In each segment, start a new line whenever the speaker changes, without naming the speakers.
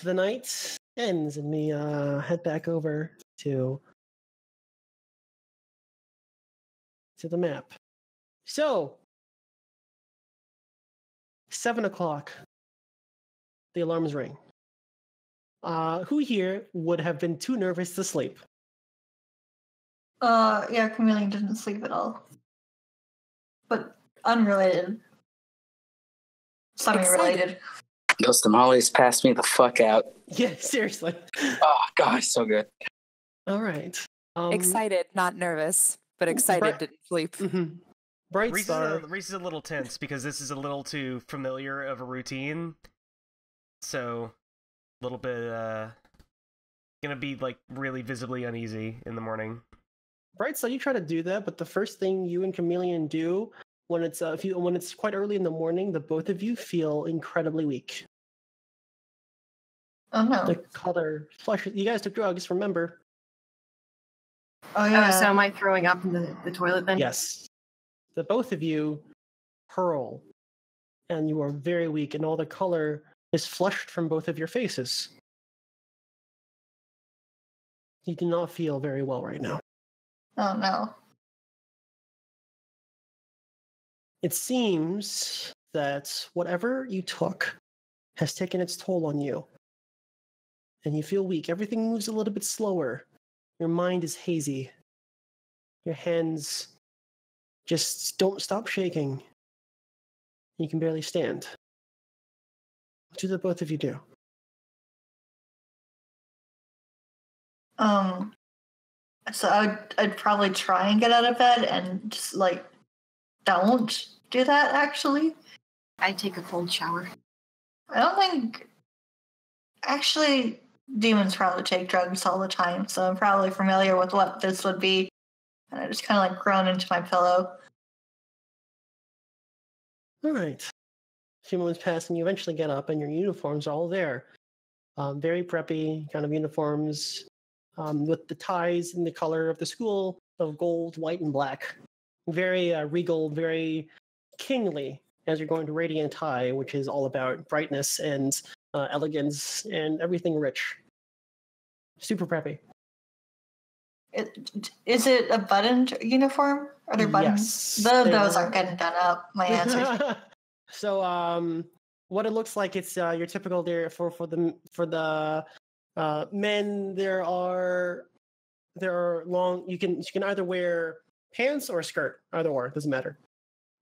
the night ends and we head back over to the map. So 7 o'clock, the alarms ring. Who here would have been too nervous to sleep?
Yeah, Chameleon didn't sleep at all. But unrelated. Semi-related.
Those tamales passed me the fuck out.
Yeah, seriously.
Oh, God, so good.
All right.
Excited, not nervous, but excited didn't sleep.
Mm-hmm. Brightstar.
Reese is a little tense because this is a little too familiar of a routine. So, a little bit, gonna be, like, really visibly uneasy in the morning.
Brightstar, you try to do that, but the first thing you and Chameleon do when it's when it's quite early in the morning, the both of you feel incredibly weak.
Oh no.
The color flush. You guys took drugs, remember?
Oh yeah.
So am I throwing up in the toilet then?
Yes. The both of you hurl, and you are very weak, and all the color is flushed from both of your faces. You do not feel very well right now.
Oh no.
It seems that whatever you took has taken its toll on you. And you feel weak. Everything moves a little bit slower. Your mind is hazy. Your hands just don't stop shaking. You can barely stand. What do the both of you do?
So I'd probably try and get out of bed and just like don't do that actually.
I take a cold shower.
I don't think actually demons probably take drugs all the time, so I'm probably familiar with what this would be. And I just kind of like groan into my pillow.
All right. A few moments pass and you eventually get up and your uniforms are all there. Very preppy kind of uniforms with the ties in the color of the school of gold, white, and black. Very regal, very kingly as you're going to Radiant High, which is all about brightness and elegance and everything rich. Super preppy.
Is it a buttoned uniform? Are there buttons?
Yes,
Those aren't getting done up. My answer.
So, what it looks like, it's your typical there for the men. There are long. You can either wear pants or a skirt. Either or, doesn't matter.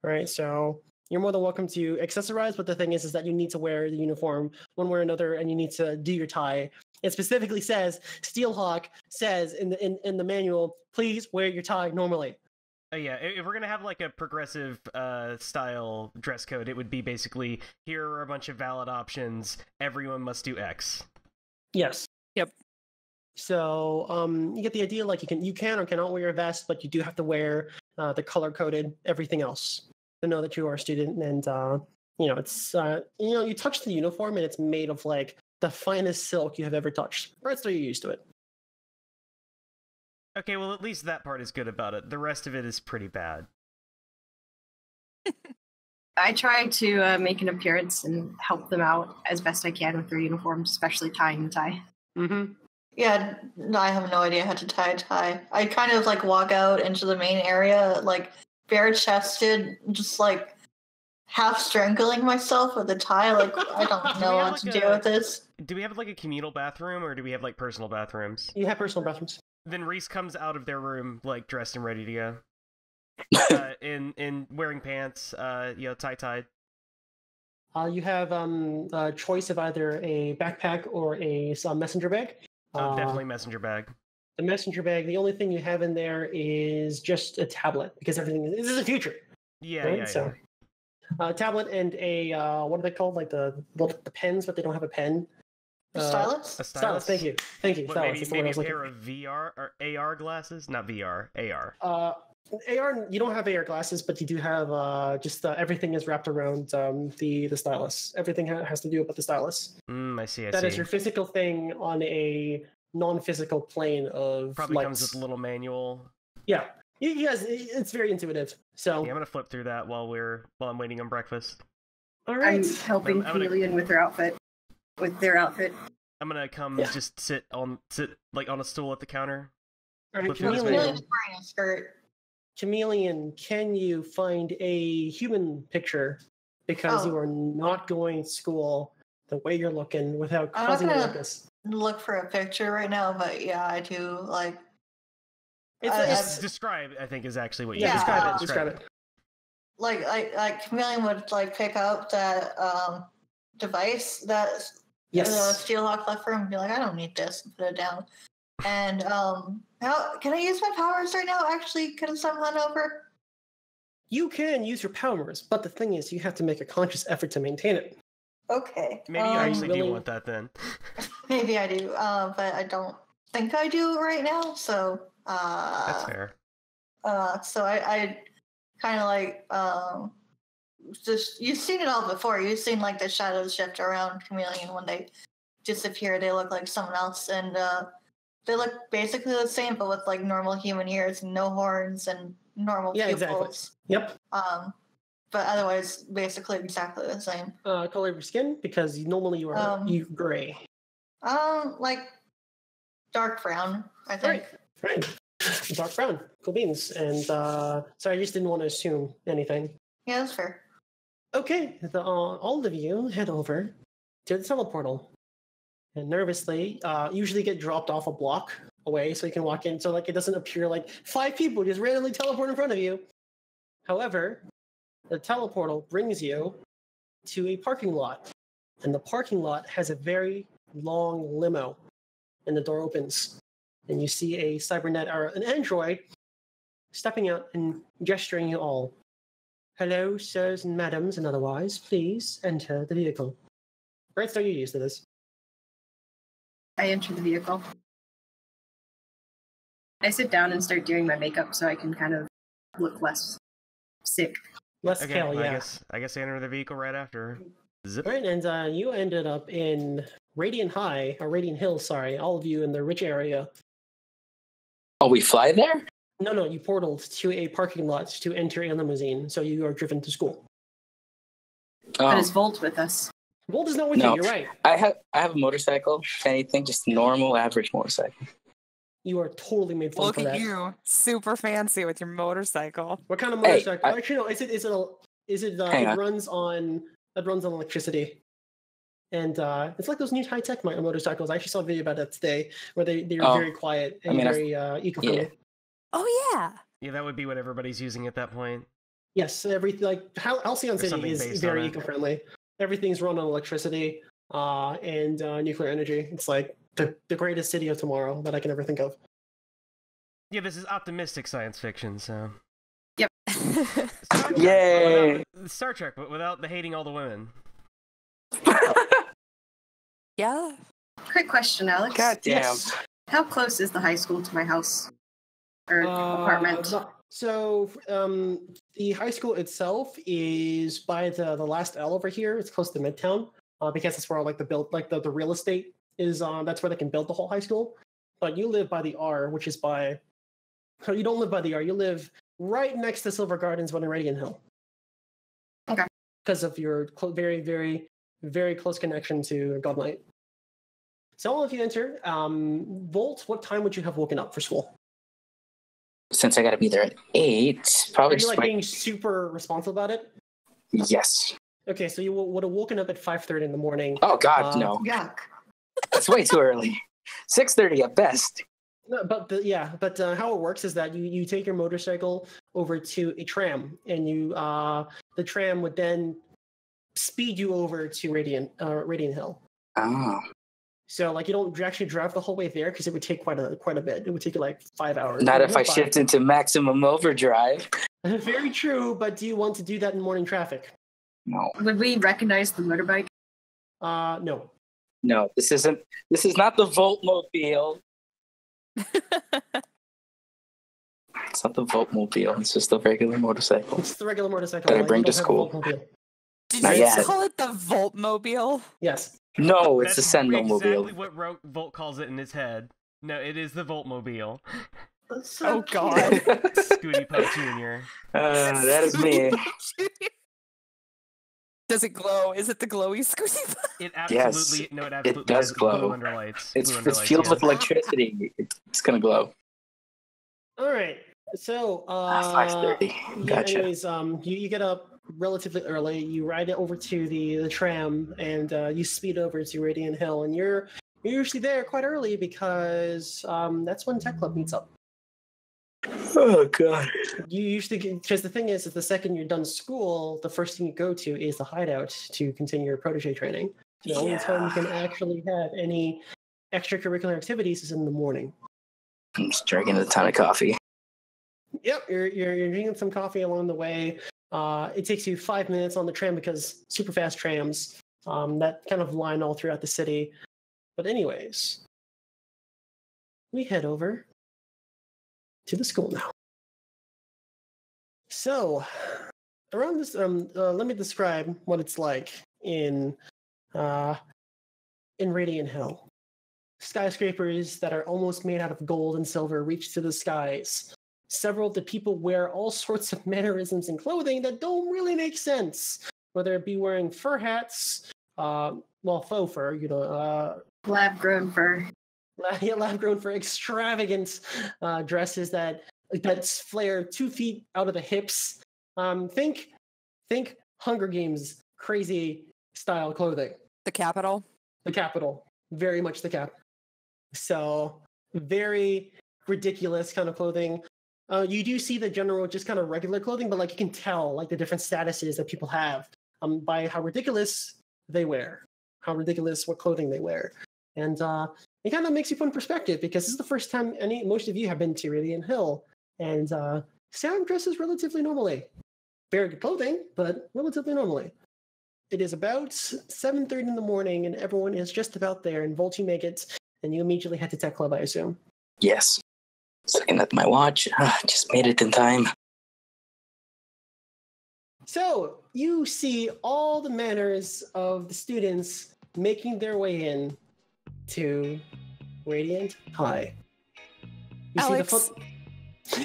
All right, so you're more than welcome to accessorize, but the thing is that you need to wear the uniform one way or another, and you need to do your tie. It specifically says, Steelhawk says in the manual, please wear your tie normally.
Yeah, if we're gonna have like a progressive style dress code, it would be basically, here are a bunch of valid options, everyone must do X.
Yes.
Yep.
So you get the idea, like you can or cannot wear a vest, but you do have to wear the color-coded everything else to know that you are a student. And it's you touch the uniform and it's made of like the finest silk you have ever touched. Right, so you're used to it.
Okay, well at least that part is good about it. The rest of it is pretty bad.
I try to make an appearance and help them out as best I can with their uniforms, especially tying the tie.
Mm-hmm.
Yeah, I have no idea how to tie a tie. I kind of like walk out into the main area, like bare-chested, just like half strangling myself with a tie. Like I don't know what to do with this.
Do we have like a communal bathroom, or do we have like personal bathrooms?
You have personal bathrooms.
Then Reese comes out of their room like dressed and ready to go. In wearing pants, tie-tied.
You have a choice of either a backpack or some messenger bag.
Definitely messenger bag.
The messenger bag, the only thing you have in there is just a tablet, because this is the future.
Yeah,
right?
yeah.
So, tablet and a, what are they called? Like the pens, but they don't have a pen.
A stylus?
A stylus?
Thank you.
What, maybe a pair of VR or AR glasses? Not VR, AR.
AR, you don't have AR glasses, but you do have just everything is wrapped around the stylus. Everything has to do with the stylus.
I see.
That is your physical thing on a non-physical plane of
probably
lights.
Comes with a little manual.
Yeah, yes, it's very intuitive. So
yeah, I'm gonna flip through that while I'm waiting on breakfast.
All right,
I'm helping Chameleon with their outfit.
I'm gonna come just sit like on a stool at the counter.
All right,
Look at this
Chameleon.
Chameleon's wearing a skirt.
Chameleon, can you find a human picture? Because you are not going to school the way you're looking without
I'm not
causing a
gonna
ruckus.
look for a picture right now, but yeah, I do like.
It's
Describe, I think, is actually what you
yeah.
describe
Describe it.
Like Chameleon would like pick up that device that
Yes.
Steelhawk left for him and be like, I don't need this, and put it down. And how can I use my powers right now? Actually, can someone over?
You can use your powers, but the thing is, you have to make a conscious effort to maintain it.
Okay.
Maybe you actually do
willing-
want that then.
Maybe I do, but I don't think I do right now. So
That's fair.
so I kind of like just you've seen it all before. You've seen like the shadows shift around Chameleon when they disappear. They look like someone else, and they look basically the same, but with like normal human ears, no horns, and normal pupils.
Exactly. Yep.
But otherwise, basically exactly the same.
Color of your skin, because normally you are you gray.
Like dark brown, I think.
Right. Dark brown. Cool beans. And sorry, I just didn't want to assume anything.
Yeah, that's fair.
Okay, all of you head over to the teleportal. And nervously, usually get dropped off a block away so you can walk in. So like it doesn't appear like 5 people just randomly teleport in front of you. However, the teleportal brings you to a parking lot. And the parking lot has a very long limo. And the door opens. And you see a cybernet or an android stepping out and gesturing you all. Hello, sirs and madams and otherwise, please enter the vehicle. Brightstar, you're used to this.
I enter the vehicle. I sit down and start doing my makeup so I can kind of look less sick.
Less
Okay,
Cal,
well,
yeah.
I guess I enter the vehicle right after. Zip.
All right, and you ended up in Radiant Hill, sorry, all of you in the rich area.
Oh, we fly there?
No, you portaled to a parking lot to enter a limousine, so you are driven to school.
But
Oh,
is Volt with us?
Volt is not with
No.
you, you're right.
I have a motorcycle. If anything, just normal, average motorcycle.
You are totally made fun
Look
for
at
that.
you, super fancy with your motorcycle.
What kind of
Hey,
motorcycle? Actually, no,
Hang
it
on.
runs on electricity. And it's like those new high-tech motorcycles. I actually saw a video about that today, where they're very quiet and very eco-friendly.
yeah.
Oh yeah.
Yeah, that would be what everybody's using at that point.
Yes, Halcyon City
something
is
based
very
on it.
eco-friendly. Everything's run on electricity and nuclear energy. It's like the greatest city of tomorrow that I can ever think of.
Yeah, this is optimistic science fiction, so.
Yep.
Yay!
Star Trek, but without the hating all the women.
Yeah.
Quick question, Alex.
God damn.
Yes.
How close is the high school to my house? Or apartment?
So the high school itself is by the last L over here. It's close to Midtown because that's where the real estate is. That's where they can build the whole high school. But you live by the R, which is by. So you don't live by the R. You live right next to Silver Gardens, one in Radiant Hill.
Okay.
Because of your very, very, very close connection to God Knight. So all of you enter. Volt, what time would you have woken up for school?
Since I gotta be there at 8, probably
Are you
just
like being super responsible about it?
Yes.
Okay, so you would have woken up at 5:30 in the morning.
Oh God, no.
Yuck.
That's way too early. 6:30 at best.
No, but how it works is that you take your motorcycle over to a tram, and the tram would then speed you over to Radiant Hill.
Oh.
So like you don't actually drive the whole way there because it would take quite a bit. It would take you like 5 hours.
Not if I
5.
shift into maximum overdrive.
Very true, but do you want to do that in morning traffic?
No.
Would we recognize the motorbike?
No.
No, this is not the Voltmobile. It's not the Voltmobile. It's just a regular motorcycle.
It's the regular motorcycle.
That I
You
bring to
don't have a
school.
Voltmobile.
Did
Not
you
yet.
call it the Voltmobile?
Yes.
No, it's
That's
the Sendomobile.
exactly what Volt calls it in his head. No, it is the Voltmobile.
That's so
Oh God.
Scooty Pup Jr.
That is me.
Does it glow? Is it the glowy squishy?
It
Yes,
absolutely no, it absolutely
does
has
glow.
blue underlights.
It's
blue
it's
underlights,
fueled
yeah.
with electricity. It's gonna glow.
All right. So,
5:30. Gotcha.
anyways, you get up relatively early. You ride it over to the tram, and you speed over to Radiant Hill. And you're usually there quite early because that's when Tech Club meets up.
Oh god.
You usually, because the thing is the second you're done school, the first thing you go to is the hideout to continue your protege training. The only time you can actually have any extracurricular activities is in the morning.
I'm just drinking a ton of coffee.
Yep, you're drinking some coffee along the way. It takes you 5 minutes on the tram because super fast trams that kind of line all throughout the city. But anyways, we head over to the school now. So, around this, let me describe what it's like in Radiant Hill. Skyscrapers that are almost made out of gold and silver reach to the skies. Several of the people wear all sorts of mannerisms and clothing that don't really make sense. Whether it be wearing fur hats, faux fur,
Lab-grown fur.
lab-grown fur, extravagant dresses that flare 2 feet out of the hips. Think Hunger Games crazy style clothing.
The capital.
The capital, very much the cap. So very ridiculous kind of clothing. You do see the general, just kind of regular clothing, but like you can tell like the different statuses that people have by how ridiculous they wear, how ridiculous what clothing they wear, and it kind of makes you put in perspective because this is the first time most of you have been to Radiant Hill, and Sam dresses relatively normally, very good clothing, but relatively normally. It is about 7:30 in the morning, and everyone is just about there. And Volt, you make it, and you immediately head to Tech Club, I assume.
Yes. Just looking at my watch. Just made it in time.
So you see all the manners of the students making their way in to Radiant High.
Alex.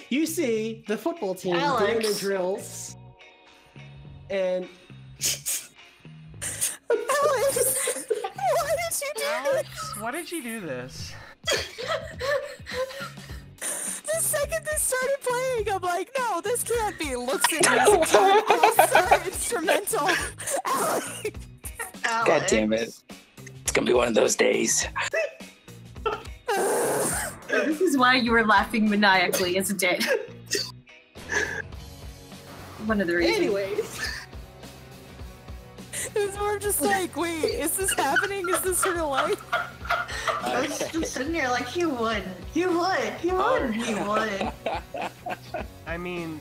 You see the football team doing their drills, and
Alex, why did you do
Alex, why did you do this?
The second this started playing, I'm like, no, this can't be. Looks at me. Instrumental. Alex.
God damn it. It's gonna be one of those days.
This is why you were laughing maniacally, isn't it? One of the reasons.
anyways.
It was more just like, wait, is this happening? Is this real life?
I was just sitting here like, he would.
I mean,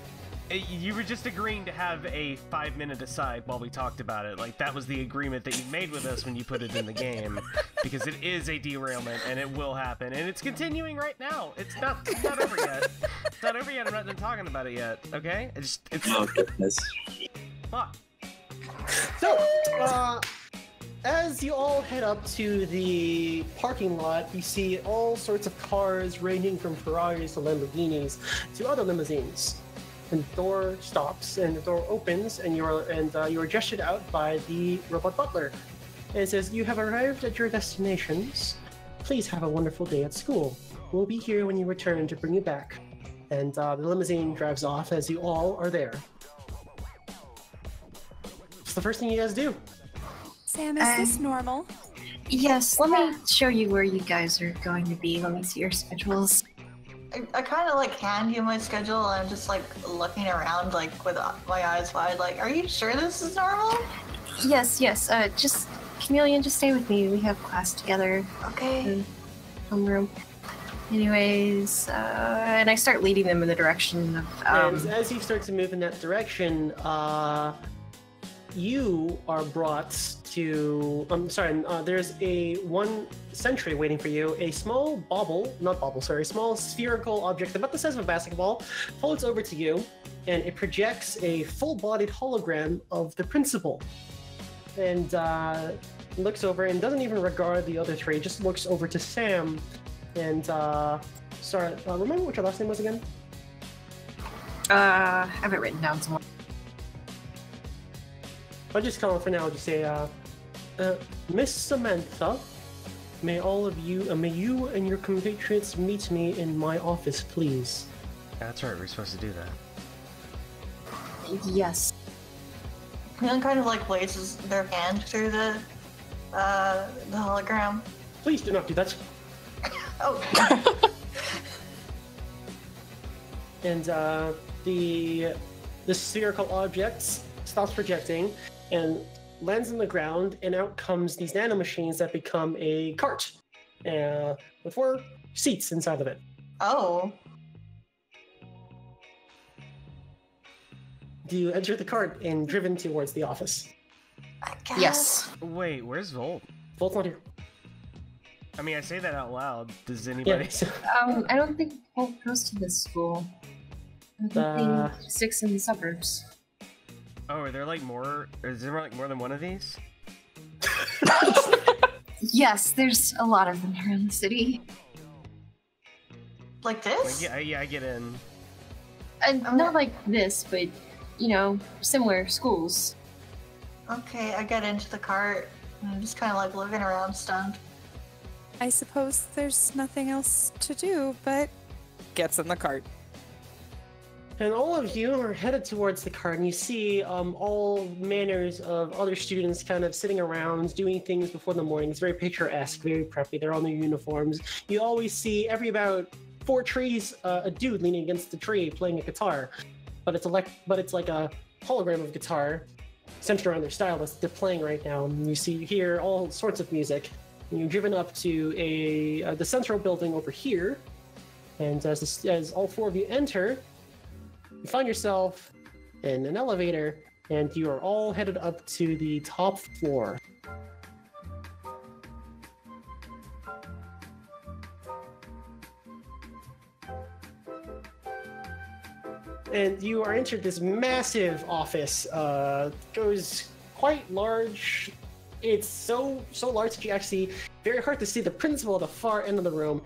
you were just agreeing to have a 5-minute aside while we talked about it. Like, that was the agreement that you made with us when you put it in the game. Because it is a derailment, and it will happen. And it's continuing right now. It's not over yet. It's not over yet. I'm not done talking about it yet, okay? It's
Oh, goodness.
fuck.
So, as you all head up to the parking lot, you see all sorts of cars ranging from Ferraris to Lamborghinis to other limousines. And the door stops and the door opens, and you are gestured out by the robot butler. And it says, "You have arrived at your destinations. Please have a wonderful day at school. We'll be here when you return to bring you back." And the limousine drives off as you all are there. What's the first thing you guys do?
Sam, is this normal?
Yes, let me show you where you guys are going to be. Let me see your schedules.
I kind of like hand you my schedule, and I'm just like looking around like with my eyes wide, like, are you sure this is normal?
Yes. Just Chameleon, just stay with me. We have class together.
Okay.
In homeroom. Anyways, and I start leading them in the direction of.
And as you start to move in that direction, you are brought to. There's one sentry waiting for you. A small small spherical object about the size of a basketball floats over to you, and it projects a full-bodied hologram of the principal. And looks over and doesn't even regard the other three. Just looks over to Sam, and remember what your last name was again?
I have it written down somewhere.
I'll just call it for now. I'll just say, Miss Samantha, may you and your compatriots meet me in my office, please.
That's right, we're supposed to do that.
Yes.
Chameleon kind of like places their hand through the hologram.
Please do not do that.
Oh.
And the spherical object stops projecting and lands on the ground, and out comes these nanomachines that become a cart with 4 seats inside of it.
Oh.
Do you enter the cart and driven towards the office?
I guess.
Yes.
Wait, where's Volt?
Volt's not here.
I mean, I say that out loud. Does anybody?
Yeah.
I don't think Hope goes to this school. I think he sticks in the suburbs.
Oh, are there like more? Is there like more than one of these?
Yes, there's a lot of them here in the city.
Like this?
Like, yeah, I get in.
And not like this, but, you know, similar schools.
Okay, I get into the cart and I'm just kind of like looking around stunned.
I suppose there's nothing else to do, but gets in the cart.
And all of you are headed towards the cart, and you see all manners of other students kind of sitting around doing things before the morning. It's very picturesque, very preppy. They're all in their uniforms. You always see every about 4 trees a dude leaning against the tree playing a guitar, but it's like a hologram of a guitar centered around their stylus they're playing right now. And you hear all sorts of music. And you're driven up to the central building over here, and as all 4 of you enter, you find yourself in an elevator, and you are all headed up to the top floor. And you are entered this massive office. Goes quite large. It's so large that you actually very hard to see the principal at the far end of the room.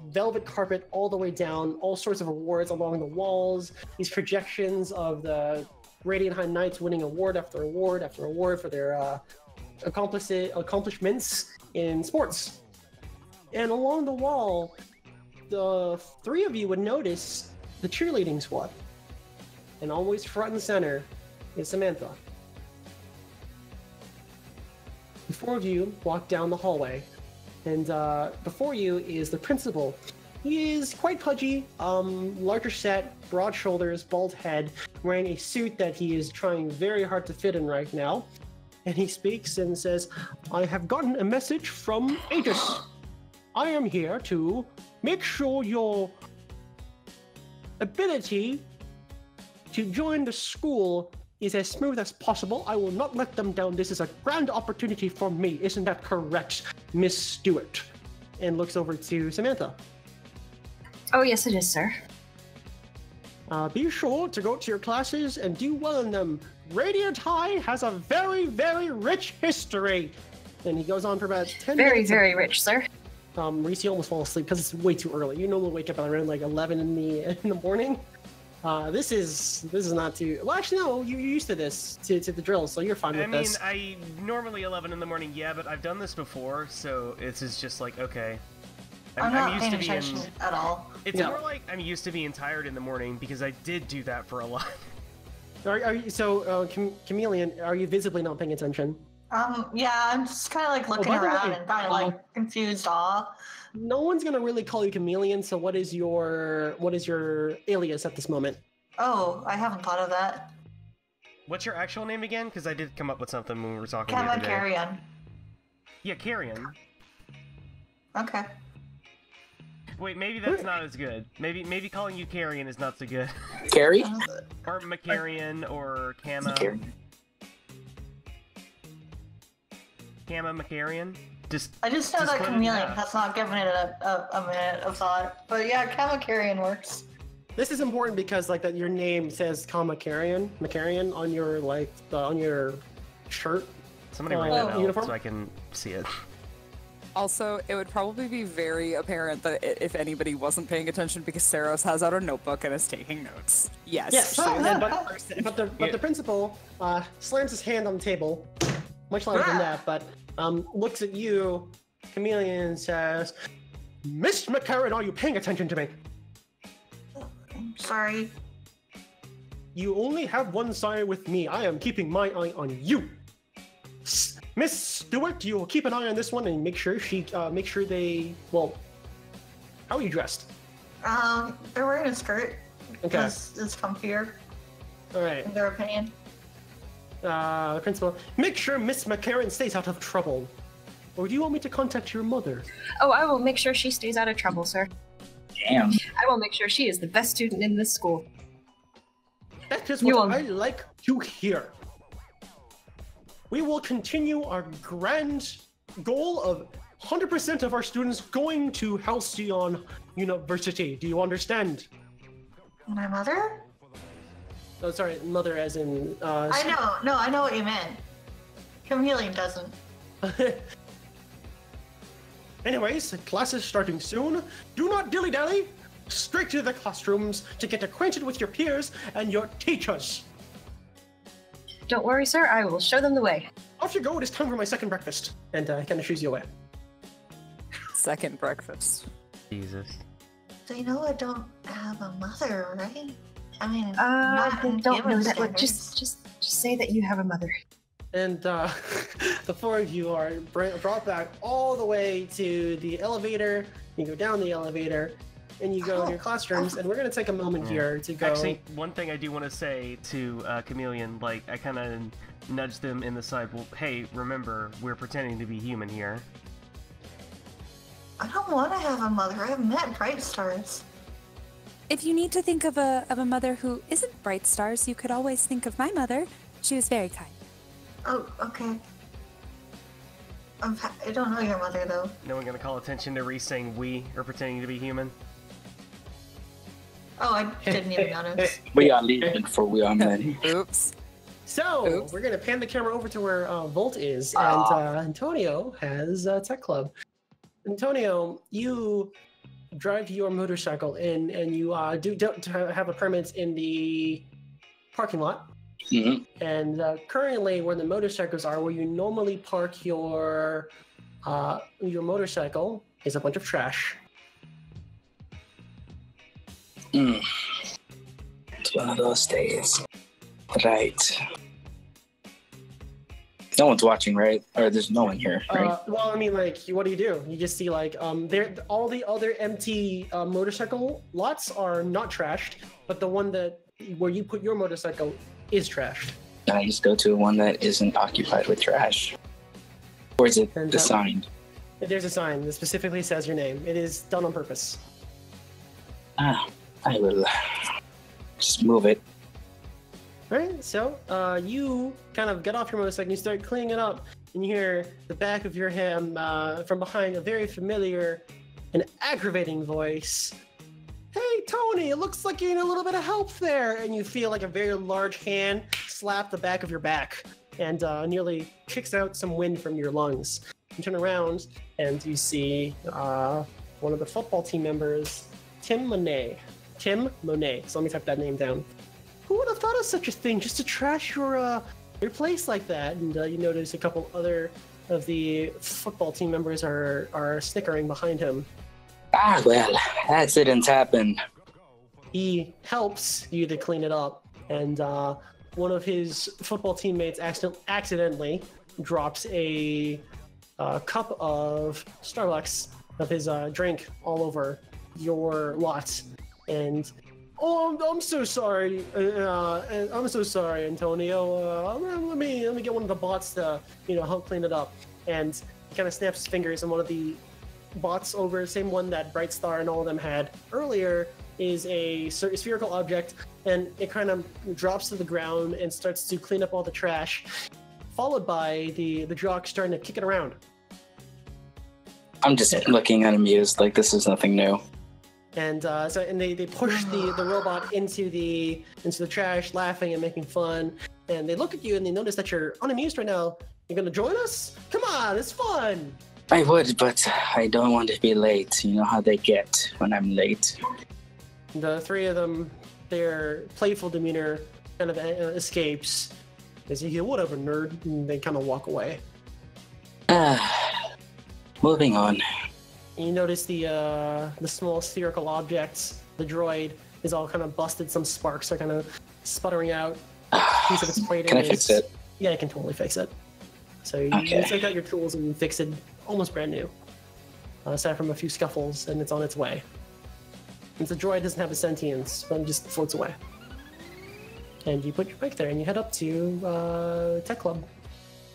Velvet carpet all the way down, all sorts of awards along the walls. These projections of the Radiant High Knights winning award after award after award for their accomplishments in sports. And along the wall, the 3 of you would notice the cheerleading squad. And always front and center is Samantha. The 4 of you walk down the hallway, and before you is the principal. He is quite pudgy, larger set, broad shoulders, bald head, wearing a suit that he is trying very hard to fit in right now. And he speaks and says, "I have gotten a message from Aegis. I am here to make sure your ability to join the school is as smooth as possible. I will not let them down. This is a grand opportunity for me. Isn't that correct, Miss Stewart?" And looks over to Samantha.
Oh, yes, it is, sir.
Be sure to go to your classes and do well in them. Radiant High has a very, very rich history. And he goes on for about 10 minutes.
Very rich, sir.
Reese, you almost fall asleep because it's way too early. You normally wake up around like 11 in the morning. This is not too. Well, actually, no. You're used to this, to the drills, so you're fine with this.
I mean, I normally 11 in the morning, yeah, but I've done this before, so it's just like okay.
I'm not
used
paying
to being
attention at all.
It's more like I'm used to being tired in the morning because I did do that for a lot.
Chameleon, are you visibly not paying attention?
Yeah, I'm just kind of like looking around and kind of like confused awe.
No one's gonna really call you Chameleon, so what is your alias at this moment?
Oh, I haven't thought of that.
What's your actual name again? Because I did come up with something when we were talking the other day.
Carrion.
Yeah, Carrion.
Okay.
Wait, maybe that's not as good. Maybe calling you Carrion is not so good.
Carrie?
Or Macarion or Kama. Kama Macarion?
I just know that
put it
Chameleon
down.
has not given it a minute of thought. But yeah, Carrion works.
This is important because like that your name says Macarion on your on your shirt.
Somebody write that out
uniform?
so I can see it.
Also, it would probably be very apparent that if anybody wasn't paying attention because Saros has out a notebook and is taking notes. Yes.
Yes, but the principal slams his hand on the table, much louder than that, but looks at you, Chameleon, and says, Miss McCarran, are you paying attention to me?
I'm sorry.
You only have one side with me. I am keeping my eye on you. Miss Stewart, you will keep an eye on this one and make sure they, well, how are you dressed?
They're wearing a skirt.
Okay.
Because it's comfier,
All right.
in their opinion.
The principal, make sure Miss McCarran stays out of trouble. Or do you want me to contact your mother?
Oh, I will make sure she stays out of trouble, sir.
Damn.
I will make sure she is the best student in this school.
That is what I like to hear. We will continue our grand goal of 100% of our students going to Halcyon University. Do you understand?
My mother?
Oh, sorry, mother as in...
I know. No, I know what you meant. Chameleon doesn't.
Anyways, class is starting soon. Do not dilly-dally. Straight to the classrooms to get acquainted with your peers and your teachers.
Don't worry, sir. I will show them the way.
Off you go. It is time for my second breakfast. And kind of shoos you away.
Second breakfast.
Jesus.
So you know I don't have a mother, right? I mean,
don't know that. Look, just say that you have a mother.
And the four of you are brought back all the way to the elevator. You go down the elevator, and you go to your classrooms. And we're going to take a moment here to go...
Actually, one thing I do want to say to Chameleon, like, I kind of nudged them in the side. Well, hey, remember, we're pretending to be human here.
I don't want to have a mother. I've met Brightstars.
If you need to think of a mother who isn't Brightstars, you could always think of my mother. She was very kind.
Oh, okay. I don't know your mother, though.
No one gonna call attention to Reese saying we are pretending to be human?
Oh, I didn't even notice.
We are leaving for we are many.
Oops.
So, we're going to pan the camera over to where Volt is, and Antonio has Tech Club. Antonio, you drive your motorcycle in, and you don't have a permit in the parking lot.
Mm-hmm.
And currently, where the motorcycles are, where you normally park your motorcycle, is a bunch of trash.
It's one of those days. Right. No one's watching, right? Or there's no one here, right?
Well, I mean, like, what do? You just see, like, all the other empty motorcycle lots are not trashed, but the one where you put your motorcycle is trashed.
Can I just go to one that isn't occupied with trash? Or is it assigned?
There's a sign that specifically says your name. It is done on purpose.
I will just move it.
Alright, so you kind of get off your motorcycle and you start cleaning it up, and you hear the back of your hand from behind a very familiar and aggravating voice. Hey, Tony, it looks like you need a little bit of help there. And you feel like a very large hand slap the back of your back and nearly kicks out some wind from your lungs. You turn around and you see one of the football team members, Tim Monet. So let me type that name down. Who would have thought of such a thing, just to trash your place like that? And you notice a couple other of the football team members are snickering behind him.
Well, accidents happen.
He helps you to clean it up, and one of his football teammates accidentally drops a cup of Starbucks of his drink all over your lot. And I'm so sorry. I'm so sorry, Antonio. Let me get one of the bots to help clean it up. And he kind of snaps his fingers, and one of the bots over, the same one that Brightstar and all of them had earlier, is a spherical object, and it kind of drops to the ground and starts to clean up all the trash, followed by the jock starting to kick it around.
I'm just looking at amused, like this is nothing new.
And they push the robot into the trash, laughing and making fun. And they look at you and they notice that you're unamused right now. You're gonna join us? Come on, it's fun.
I would, but I don't want to be late. You know how they get when I'm late.
The three of them, their playful demeanor kind of escapes. They say, "Yeah, whatever, nerd," and they kind of walk away.
Moving on.
And you notice the small spherical objects, the droid, is all kind of busted. Some sparks are kind of sputtering out. Piece of its plating
Can I fix it?
Yeah, you can totally fix it. So you take out your tools and you fix it almost brand new. Aside from a few scuffles, and it's on its way. And the droid doesn't have a sentience, but it just floats away. And you put your bike there, and you head up to Tech Club.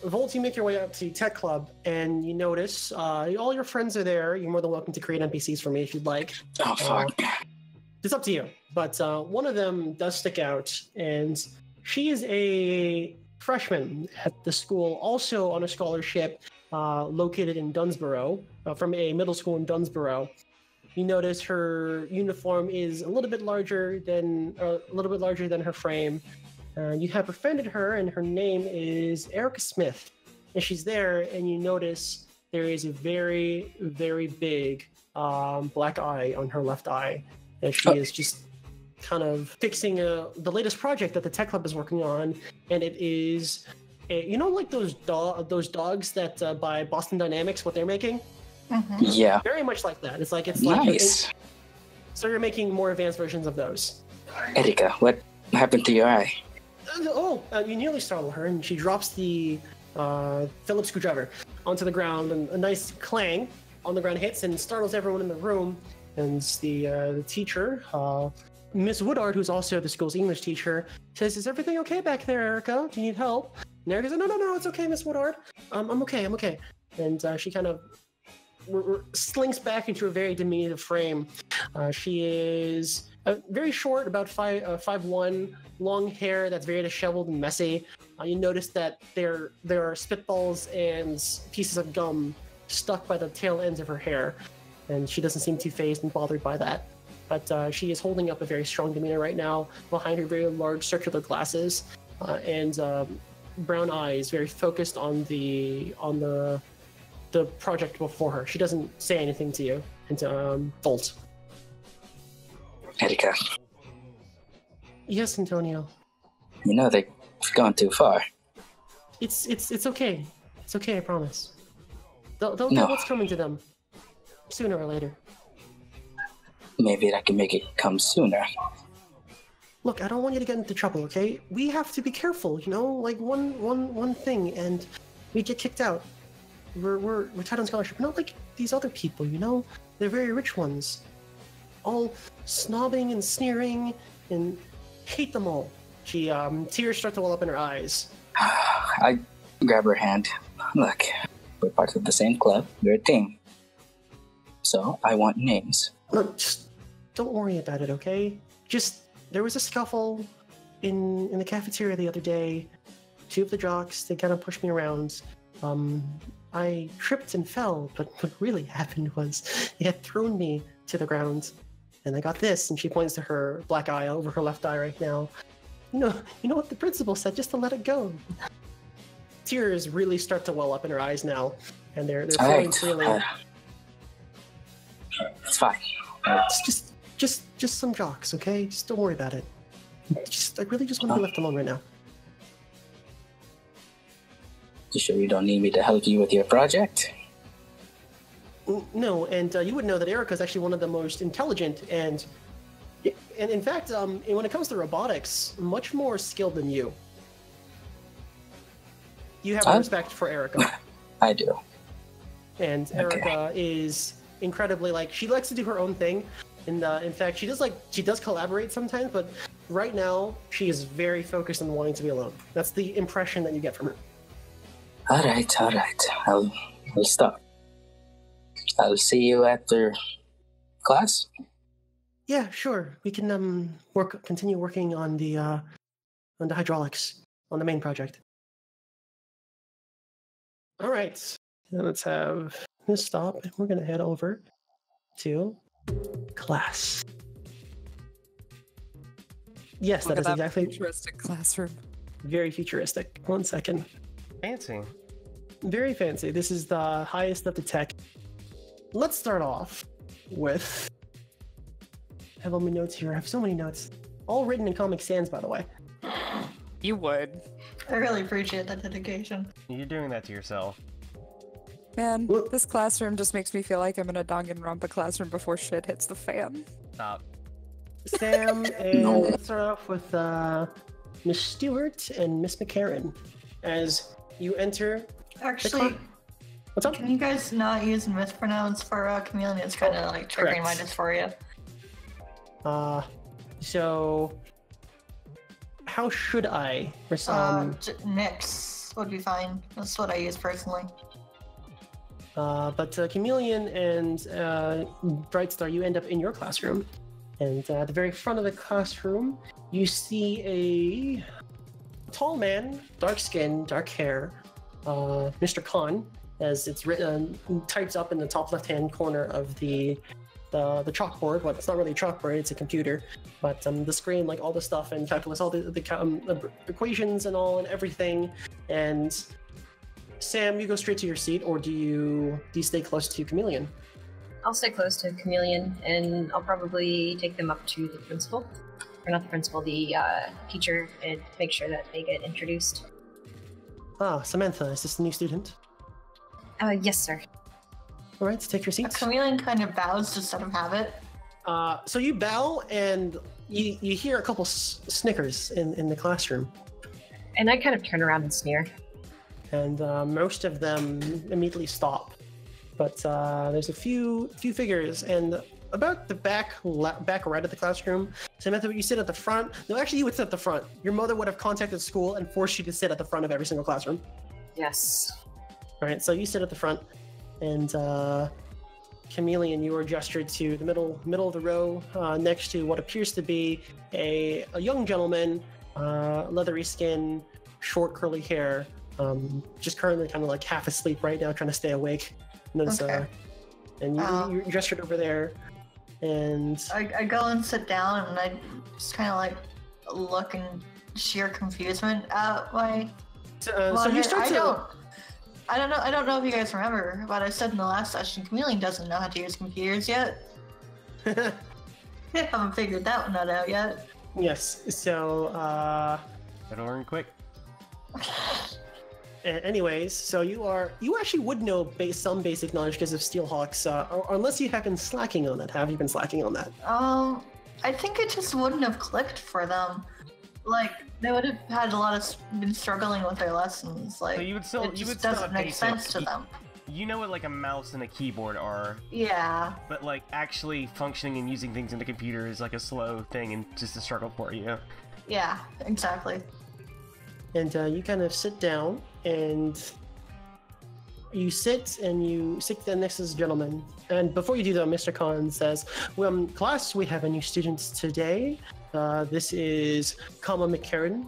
Volt, you make your way up to Tech Club, and you notice all your friends are there. You're more than welcome to create NPCs for me if you'd like.
Oh, fuck.
It's up to you. But one of them does stick out, and she is a freshman at the school, also on a scholarship located in Dunsborough, from a middle school in Dunsborough. You notice her uniform is a little bit larger than her frame. You have befriended her, and her name is Erica Smith. And she's there, and you notice there is a very, very big black eye on her left eye. And she is just kind of fixing the latest project that the Tech Club is working on. And it is, like those dogs that by Boston Dynamics, what they're making?
Mm-hmm.
Yeah.
Very much like that. It's like
Nice.
So you're making more advanced versions of those.
Erika, what happened to your eye?
You nearly startle her, and she drops the Phillips screwdriver onto the ground, and a nice clang on the ground hits and startles everyone in the room. And the teacher, Miss Woodard, who's also the school's English teacher, says, "Is everything okay back there, Erica? Do you need help?" And Erica says, No, it's okay, Miss Woodard. I'm okay. And she kind of slinks back into a very diminutive frame. She is very short, about 5'1", long hair that's very disheveled and messy. You notice that there are spitballs and pieces of gum stuck by the tail ends of her hair, and she doesn't seem too fazed and bothered by that. But she is holding up a very strong demeanor right now behind her very large circular glasses and brown eyes, very focused on the project before her. She doesn't say anything to you, and to Volt.
Erika,
Yes, Antonio.
you know they've gone too far.
It's okay. It's okay, I promise. They'll
No.
get what's coming to them sooner or later.
Maybe I can make it come sooner.
Look, I don't want you to get into trouble, okay? We have to be careful, like one thing, and we get kicked out. We're tied on scholarship, not like these other people, They're very rich ones. All snobbing and sneering, and hate them all. She, tears start to well up in her eyes.
I grab her hand. Look, we're part of the same club. We're a team. So I want names.
Look, just don't worry about it, okay? There was a scuffle in the cafeteria the other day. Two of the jocks, they kind of pushed me around. I tripped and fell, but what really happened was they had thrown me to the ground, and I got this, and she points to her black eye over her left eye right now. You know what the principal said, just to let it go. Tears really start to well up in her eyes now, and they're flowing freely.
It's fine.
It's just some jocks, okay? Just don't worry about it. I really just want to be left alone right now.
You sure you don't need me to help you with your project?
No, and you would know that Erica is actually one of the most intelligent and in fact, when it comes to robotics, much more skilled than you. You have respect for Erica.
I do.
And Erica is incredibly, she likes to do her own thing. And in fact, she does collaborate sometimes, but right now, she is very focused on wanting to be alone. That's the impression that you get from her.
All right. I'll stop. I'll see you after class.
Yeah, sure. We can continue working on the hydraulics on the main project. All right. Now let's have this stop, and we're gonna head over to class. Yes, that is exactly
futuristic classroom.
very futuristic. 1 second.
Fancy.
very fancy. This is the highest of the tech. Let's start off with... I have all my notes here. I have so many notes. All written in Comic Sans, by the way.
You would.
I really appreciate that dedication.
You're doing that to yourself.
Man, this classroom just makes me feel like I'm in a Danganronpa classroom before shit hits the fan.
Stop.
Sam, and let's start off with Miss Stewart and Miss McCarran. As you enter...
Actually,
what's up?
can you guys not use mispronounce for Chameleon? It's kind of like triggering my dysphoria.
So... How should I?
Nix would be fine. That's what I use personally.
But Chameleon and Brightstar, you end up in your classroom. And at the very front of the classroom, you see a tall man, dark skin, dark hair, Mr. Khan, as it's written, types up in the top left-hand corner of the chalkboard. Well, it's not really a chalkboard, it's a computer. But the screen, like all the stuff and calculus, all the equations and all and everything. And Sam, you go straight to your seat, or do you stay close to Chameleon?
I'll stay close to Chameleon, and I'll probably take them up to the principal. Or not the principal, the teacher, and make sure that they get introduced.
Ah, Samantha, is this the new student?
Yes, sir.
All right, take your seats.
Chameleon kind of bows just out of habit.
So you bow, and you hear a couple snickers in the classroom.
And I kind of turn around and sneer.
And most of them immediately stop. But there's a few figures, and about the back right of the classroom, Samantha, you sit at the front. No, actually, you would sit at the front. Your mother would have contacted school and forced you to sit at the front of every single classroom.
Yes.
All right, so you sit at the front, and Chameleon, you are gestured to the middle of the row, next to what appears to be a young gentleman, leathery skin, short curly hair, just currently kind of like half asleep right now, trying to stay awake. Notice,
Okay.
And you're gestured over there, and
I go and sit down, and I just kind of like look in sheer confusement at my.
so you start to.
I don't know if you guys remember, but I said in the last session, Chameleon doesn't know how to use computers yet. I haven't figured that one out yet.
Yes. So.
Better learn quick.
Anyways, so you actually would know some basic knowledge because of Steelhawks, or unless you have been slacking on that. Have you been slacking on that?
I think it just wouldn't have clicked for them. Like, they would have had been struggling with their lessons. Like,
So you would still
doesn't make
basic.
sense to them.
You know what like a mouse and a keyboard are,
Yeah.
but like actually functioning and using things in the computer is like a slow thing and just a struggle for you.
Yeah, exactly.
And you kind of sit down, and you sit next to this gentleman. And before you do that, Mr. Khan says, well, class, we have a new student today. This is Kama McCarran.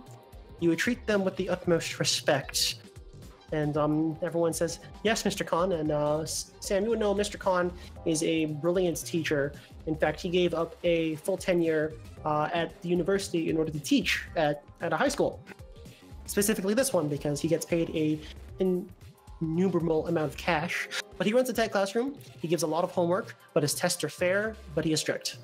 You would treat them with the utmost respect. And everyone says, yes, Mr. Khan. And Sam, you would know Mr. Khan is a brilliant teacher. In fact, he gave up a full tenure at the university in order to teach at a high school. Specifically this one, because he gets paid an innumerable amount of cash. But he runs a tight classroom. He gives a lot of homework, but his tests are fair, but he is strict.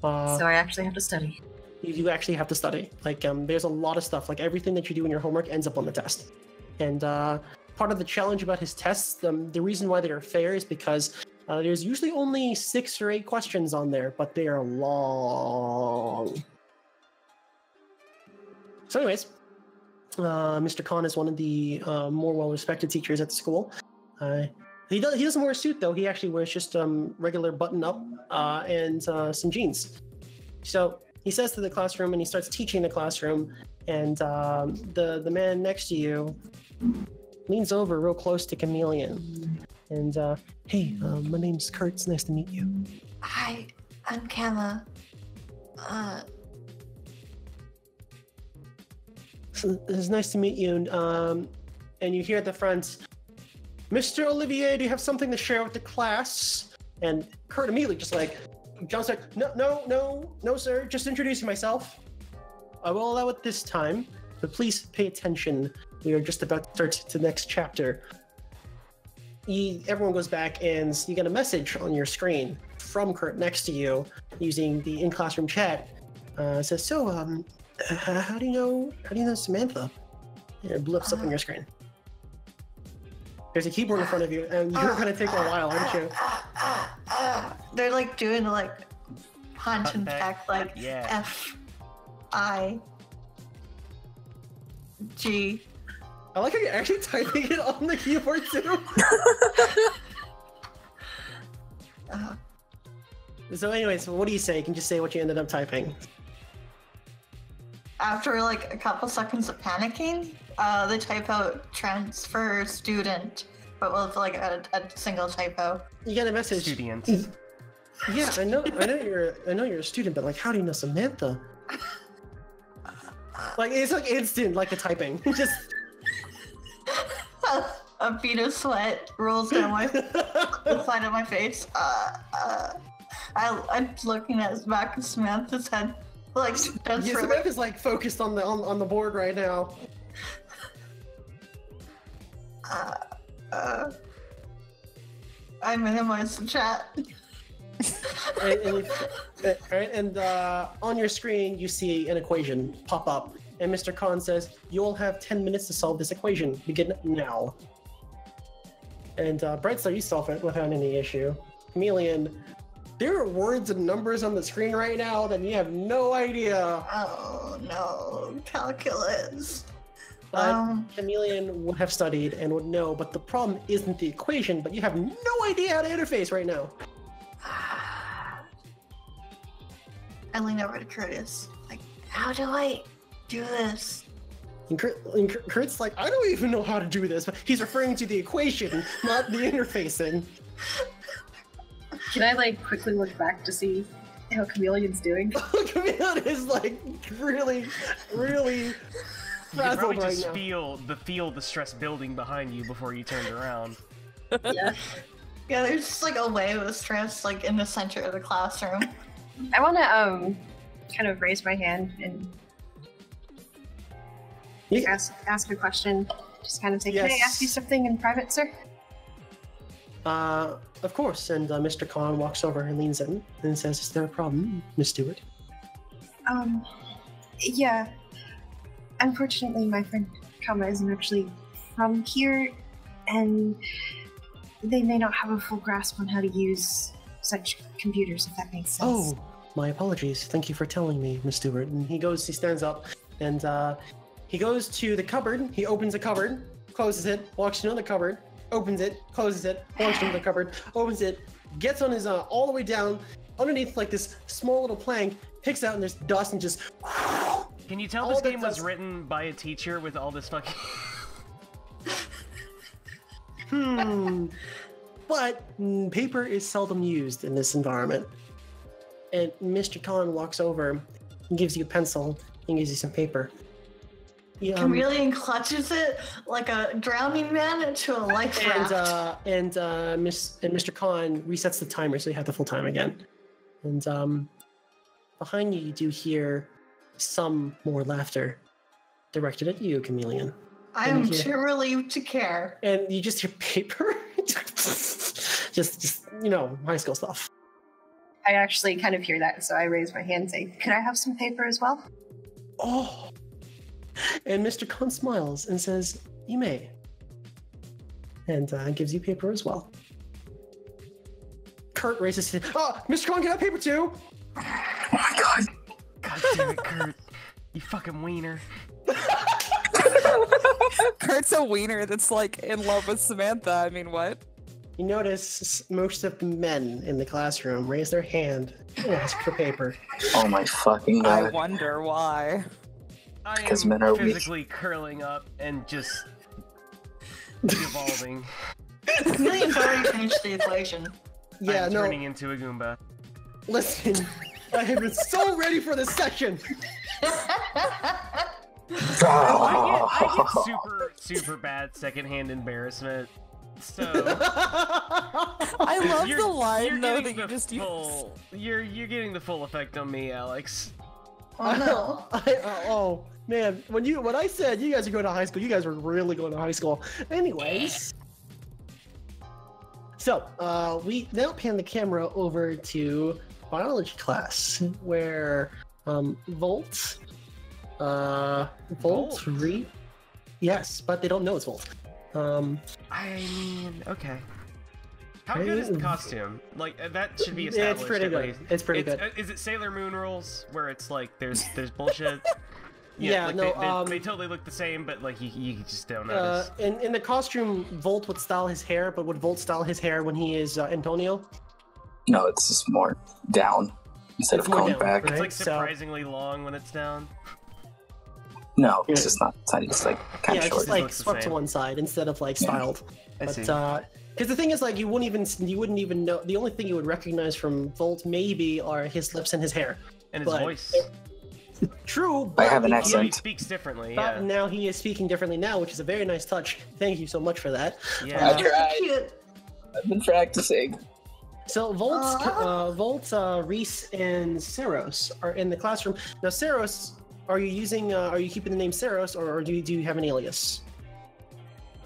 So I actually have to study.
You do actually have to study. Like, there's a lot of stuff. Like, everything that you do in your homework ends up on the test. And part of the challenge about his tests, the reason why they are fair is because there's usually only 6 or 8 questions on there, but they are long. So anyways, Mr. Khan is one of the more well-respected teachers at the school. He doesn't wear a suit, though. He actually wears just regular button-up and some jeans. So he says to the classroom, and he starts teaching the classroom, and the man next to you leans over real close to Chameleon. And, hey, my name's Kurt. It's nice to meet you.
Hi, I'm Kama.
So it's nice to meet you. And you hear at the front, Mr. Olivier, do you have something to share with the class? And Kurt immediately just like jumps like, no, sir. Just introducing myself. I will allow it this time. but please pay attention. We are just about to start the next chapter. Everyone goes back, and you get a message on your screen from Kurt next to you using the in-classroom chat. It says, "So, how do you know Samantha?" And it blips up on your screen. There's a keyboard in front of you, and you're gonna take a while, aren't you?
They're like doing like punch and peck, like F-I-G.
I like how you're actually typing it on the keyboard too. So anyways, what do you say? You can just say what you ended up typing.
After like a couple seconds of panicking, they type out transfer student, but with like a single typo.
You get a message.
Student.
Yeah, I know you're a student, but like, how do you know Samantha? Like, it's like instant, like the typing. Just
a bead of sweat rolls down the side of my face. I'm looking at the back of Samantha's head, like
Samantha's like focused on the board right now.
I minimized the chat.
and on your screen you see an equation pop up, and Mr. Khan says, "You'll have 10 minutes to solve this equation. Begin now." And Brightstar, you solve it without any issue. Chameleon, there are words and numbers on the screen right now that you have no idea.
Oh no, calculus.
Chameleon would have studied and would know, but the problem isn't the equation, but you have no idea how to interface right now.
I lean over to Curtis, like, how do I do this?
And Kurt's like, I don't even know how to do this, but he's referring to the equation, not the interfacing.
Can I like quickly look back to see how Chameleon's doing?
Chameleon is like really, really
You can probably
frazzled right
just
now.
feel the stress building behind you before you turned around.
Yeah.
Yeah, there's just like a wave of stress like in the center of the classroom.
I want to kind of raise my hand and ask a question. Just kind of say,
Yes.
Can I ask you something in private, sir?
Of course. And Mr. Khan walks over and leans in and says, "Is there a problem, Miss Stewart?"
Yeah. Unfortunately, my friend Kama isn't actually from here, and they may not have a full grasp on how to use such computers, if that makes sense.
Oh, my apologies. Thank you for telling me, Miss Stewart. And he stands up, and he goes to the cupboard. He opens the cupboard, closes it, walks to another cupboard, opens it, closes it, walks to another cupboard, opens it, gets on his all the way down underneath like this small little plank, picks out, and there's dust and just.
Can you tell this game was written by a teacher with all this fucking...
But paper is seldom used in this environment. And Mr. Khan walks over and gives you a pencil and gives you some paper.
Chameleon clutches it like a drowning man into a life raft.
And Mr. Khan resets the timer so you have the full time again. And behind you do hear some more laughter directed at you, Chameleon.
I am too relieved to care.
And you just hear paper. just high school stuff.
I actually kind of hear that, so I raise my hand and say, Can I have some paper as well?
Oh. And Mr. Khan smiles and says, "You may." And gives you paper as well. Kurt raises his hand. "Oh, Mr. Khan, can I have paper too?"
Oh my god.
God damn it, Kurt. You fucking wiener.
Kurt's a wiener that's like in love with Samantha. I mean, what?
You notice most of the men in the classroom raise their hand and ask for paper.
Oh my fucking
I
god.
wonder why.
I
Because
am
men are weak.
physically curling up and just devolving.
Chameleon's already finished the equation.
Yeah,
I'm
no.
turning into a Goomba.
Listen, I have been so ready for this section.
I get super bad secondhand embarrassment. So
I love the line though that you just used.
You're getting the full effect on me, Alex.
Oh no.
Oh man, when I said you guys are going to high school, you guys were really going to high school. Anyways, so we now pan the camera over to biology class, where Volt, yes, but they don't know it's Volt.
I mean, okay. How good is the costume? Like, that should be established.
It's pretty good. It's pretty good.
Is it Sailor Moon rules, where it's like there's bullshit?
Yeah,
like
no,
they totally look the same, but like you just don't notice.
In the costume, Volt would style his hair, but would Volt style his hair when he is Antonio?
No, it's just more down instead of going back.
Right?
It's like surprisingly long when it's down.
No, it's just not. It's not just like kind of
it's
short.
just like
Looks the
swept to
same.
one side instead of like styled.
I see.
But because the thing is, like, you wouldn't even know. The only thing you would recognize from Volt maybe are his lips and his hair.
And his
but-
voice.
True.
I have an
he-
He
accent.
speaks differently,
But
yeah.
now he is speaking differently now, which is a very nice touch. Thank you so much for that.
Yeah.
I tried.
Cute.
I've been practicing.
So Volt, Reese, and Saros are in the classroom. Now, Saros, are you keeping the name Saros, or do you have an alias?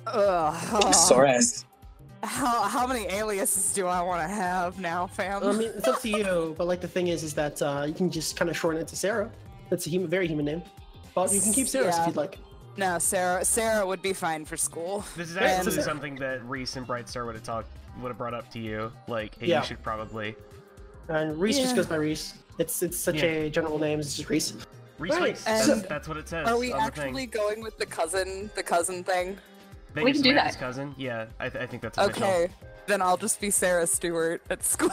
Soras.
How many aliases do I want to have now, fam?
I mean, it's up to you, but like the thing is that you can just kind of shorten it to Sarah. That's a very human name. But you can keep Saros if
Yeah.
you'd like.
No, Sarah would be fine for school.
This is
Yeah,
actually
so-
something that Reese and Brightstar would have brought up to you. Like, hey,
Yeah.
you should probably
And Reese just
Yeah.
goes by Reese. It's such a general name. It's just Reese.
Reese.
Right,
Reese.
and-
That's what it says.
Are we
on the
actually
thing.
going with the cousin thing?
They
We
just
can do
Samantha's
that.
cousin. Yeah, I think that's official.
Okay, then I'll just be Sarah Stewart at school.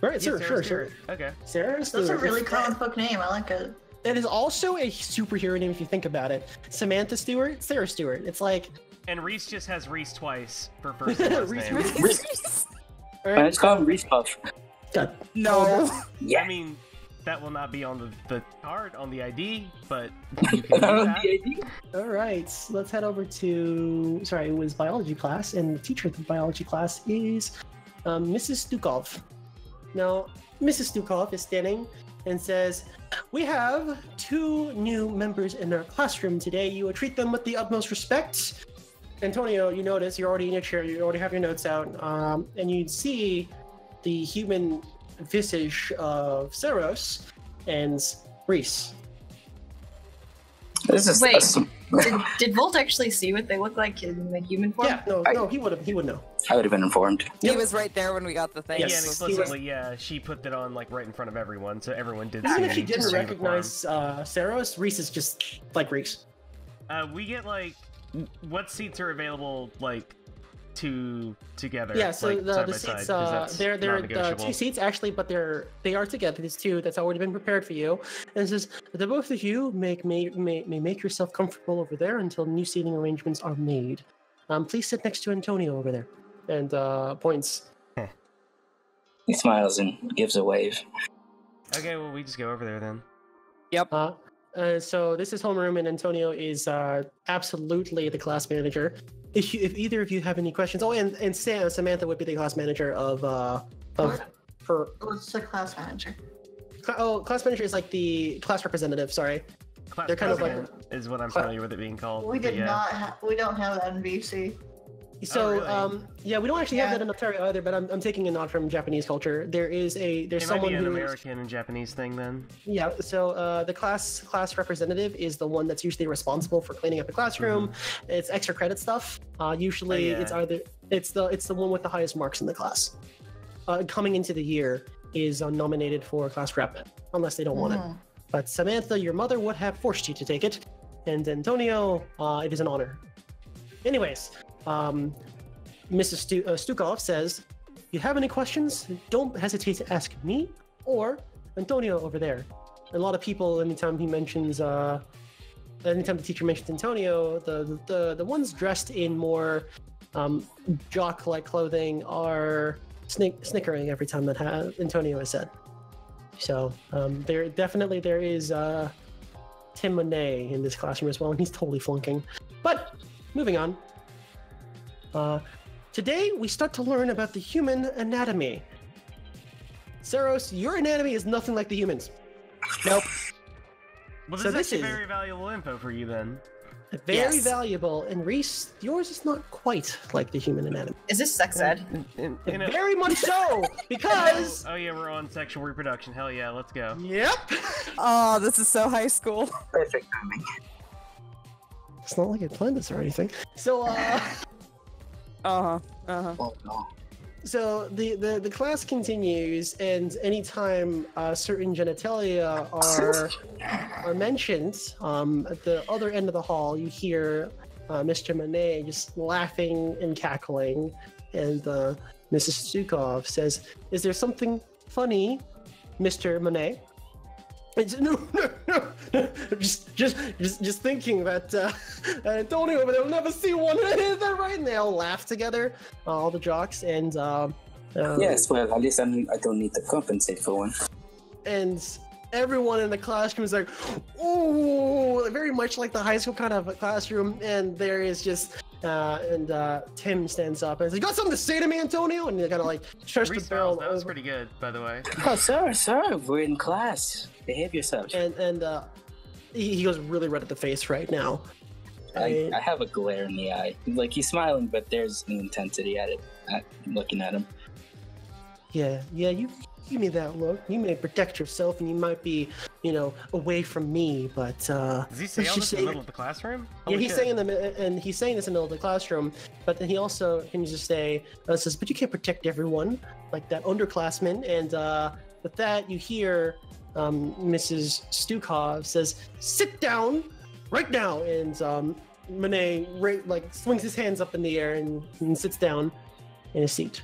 Right,
Yeah,
sure,
Sarah
sure.
Stewart. Okay.
Sarah
That's a
Stewart.
really comic book name. I like it.
It is also a superhero name if you think about it. Samantha Stewart, Sarah Stewart. It's like,
And Reese just has Reese twice for first and last
Reese,
name.
Reese.
I
Alright,
just call him Reese Puff.
God.
No.
Yeah.
I mean, that will not be on the card on the ID, but you can do that.
All right, let's head over to. Sorry, it was biology class, and the teacher of the biology class is Mrs. Stukov. Now, Mrs. Stukov is standing and says, "We have 2 new members in our classroom today. You will treat them with the utmost respect." Antonio, you notice you're already in your chair. You already have your notes out, and you see the human visage of Saros and Reese.
This is
Wait.
awesome.
Did Volt actually see what they look like in the human form?
Yeah, no, he would know.
I would have been informed.
He
Yep.
was right there when we got the thing.
Yes.
Yeah, and
he was-
explicitly, yeah, she put that on like right in front of everyone, so everyone did see
Even
it.
if she
in
didn't
uniform.
recognize Saros, Reese is just like Reese.
We get like, what seats are available like together?
Yeah, so
like,
the
side by
seats,
side, 'cause that's
they're
non-negotiable.
2 seats actually, but they are together. There's 2 that's already been prepared for you. And it says the both of you may make yourself comfortable over there until new seating arrangements are made. Please sit next to Antonio over there. And points.
He smiles and gives a wave.
Okay, well we just go over there then.
So this is homeroom, and Antonio is absolutely the class manager. If either of you have any questions, and Samantha would be the class manager of her.
What's the class manager?
Class manager is like the class representative. Sorry.
Class
They're kind of like-
president is what I'm familiar with it being called.
We
but
did
yeah.
not. We don't have that in BC.
So
really?
yeah, we don't actually have
Yeah.
that in Ontario either. But I'm taking a nod from Japanese culture. There's
It might
someone
be an
who
American and Japanese thing then.
Yeah, so the class representative is the one that's usually responsible for cleaning up the classroom. It's extra credit stuff. Usually,
Oh, yeah.
it's the one with the highest marks in the class. Coming into the year is nominated for class rep, unless they don't want it. But Samantha, your mother would have forced you to take it, and Antonio, it is an honor. Anyways, Mrs. Stukov says, if you have any questions, don't hesitate to ask me or Antonio over there. A lot of people, anytime he mentions, anytime the teacher mentions Antonio, the ones dressed in more jock-like clothing are snickering every time that Antonio is said. So there is Tim Monet in this classroom as well, and he's totally flunking. But moving on. Today we start to learn about the human anatomy. Saros, your anatomy is nothing like the humans. Nope.
Well, this
So
is
this
actually
is-
very valuable info for you then.
Very
Yes.
valuable. And Reese, yours is not quite like the human anatomy.
Is this sex ed?
In a-
Very much so, because.
Oh yeah, we're on sexual reproduction. Hell yeah, let's go.
Yep.
Oh, this is so high school.
Perfect timing.
It's not like I planned this or anything. So,
Uh-huh.
Oh no.
So the class continues, and anytime certain genitalia are mentioned, at the other end of the hall, you hear Mr. Monet just laughing and cackling, and Mrs. Stukov says, "Is there something funny, Mr. Monet?" It's, no, just thinking that Antonio will never see one. Is that right? And they all laugh together, all the jocks, and
Yes, well, at least I don't need to compensate for one.
and everyone in the classroom is like, "Ooh," very much like the high school kind of classroom. And there is just Tim stands up and says, "You got something to say to me, Antonio?" And they kind of like shush the
Reese
barrel.
Bells, that was pretty good, by the way.
Oh, sir, we're in class. Behave yourself.
And he goes really red at the face right now.
I have a glare in the eye. Like, he's smiling, but there's an intensity at it. Looking at him.
Yeah, you give me that look. You may protect yourself, and you might be, away from me. But
Does he say
let's
all
just
this in the
say-
middle of the classroom?
yeah,
Holy
he's
shit.
saying he's saying this in the middle of the classroom. But then he also can just say, says, "But you can't protect everyone like that underclassman." And with that, you hear Mrs. Stukov says, "Sit down right now." And Monet swings his hands up in the air and sits down in his seat.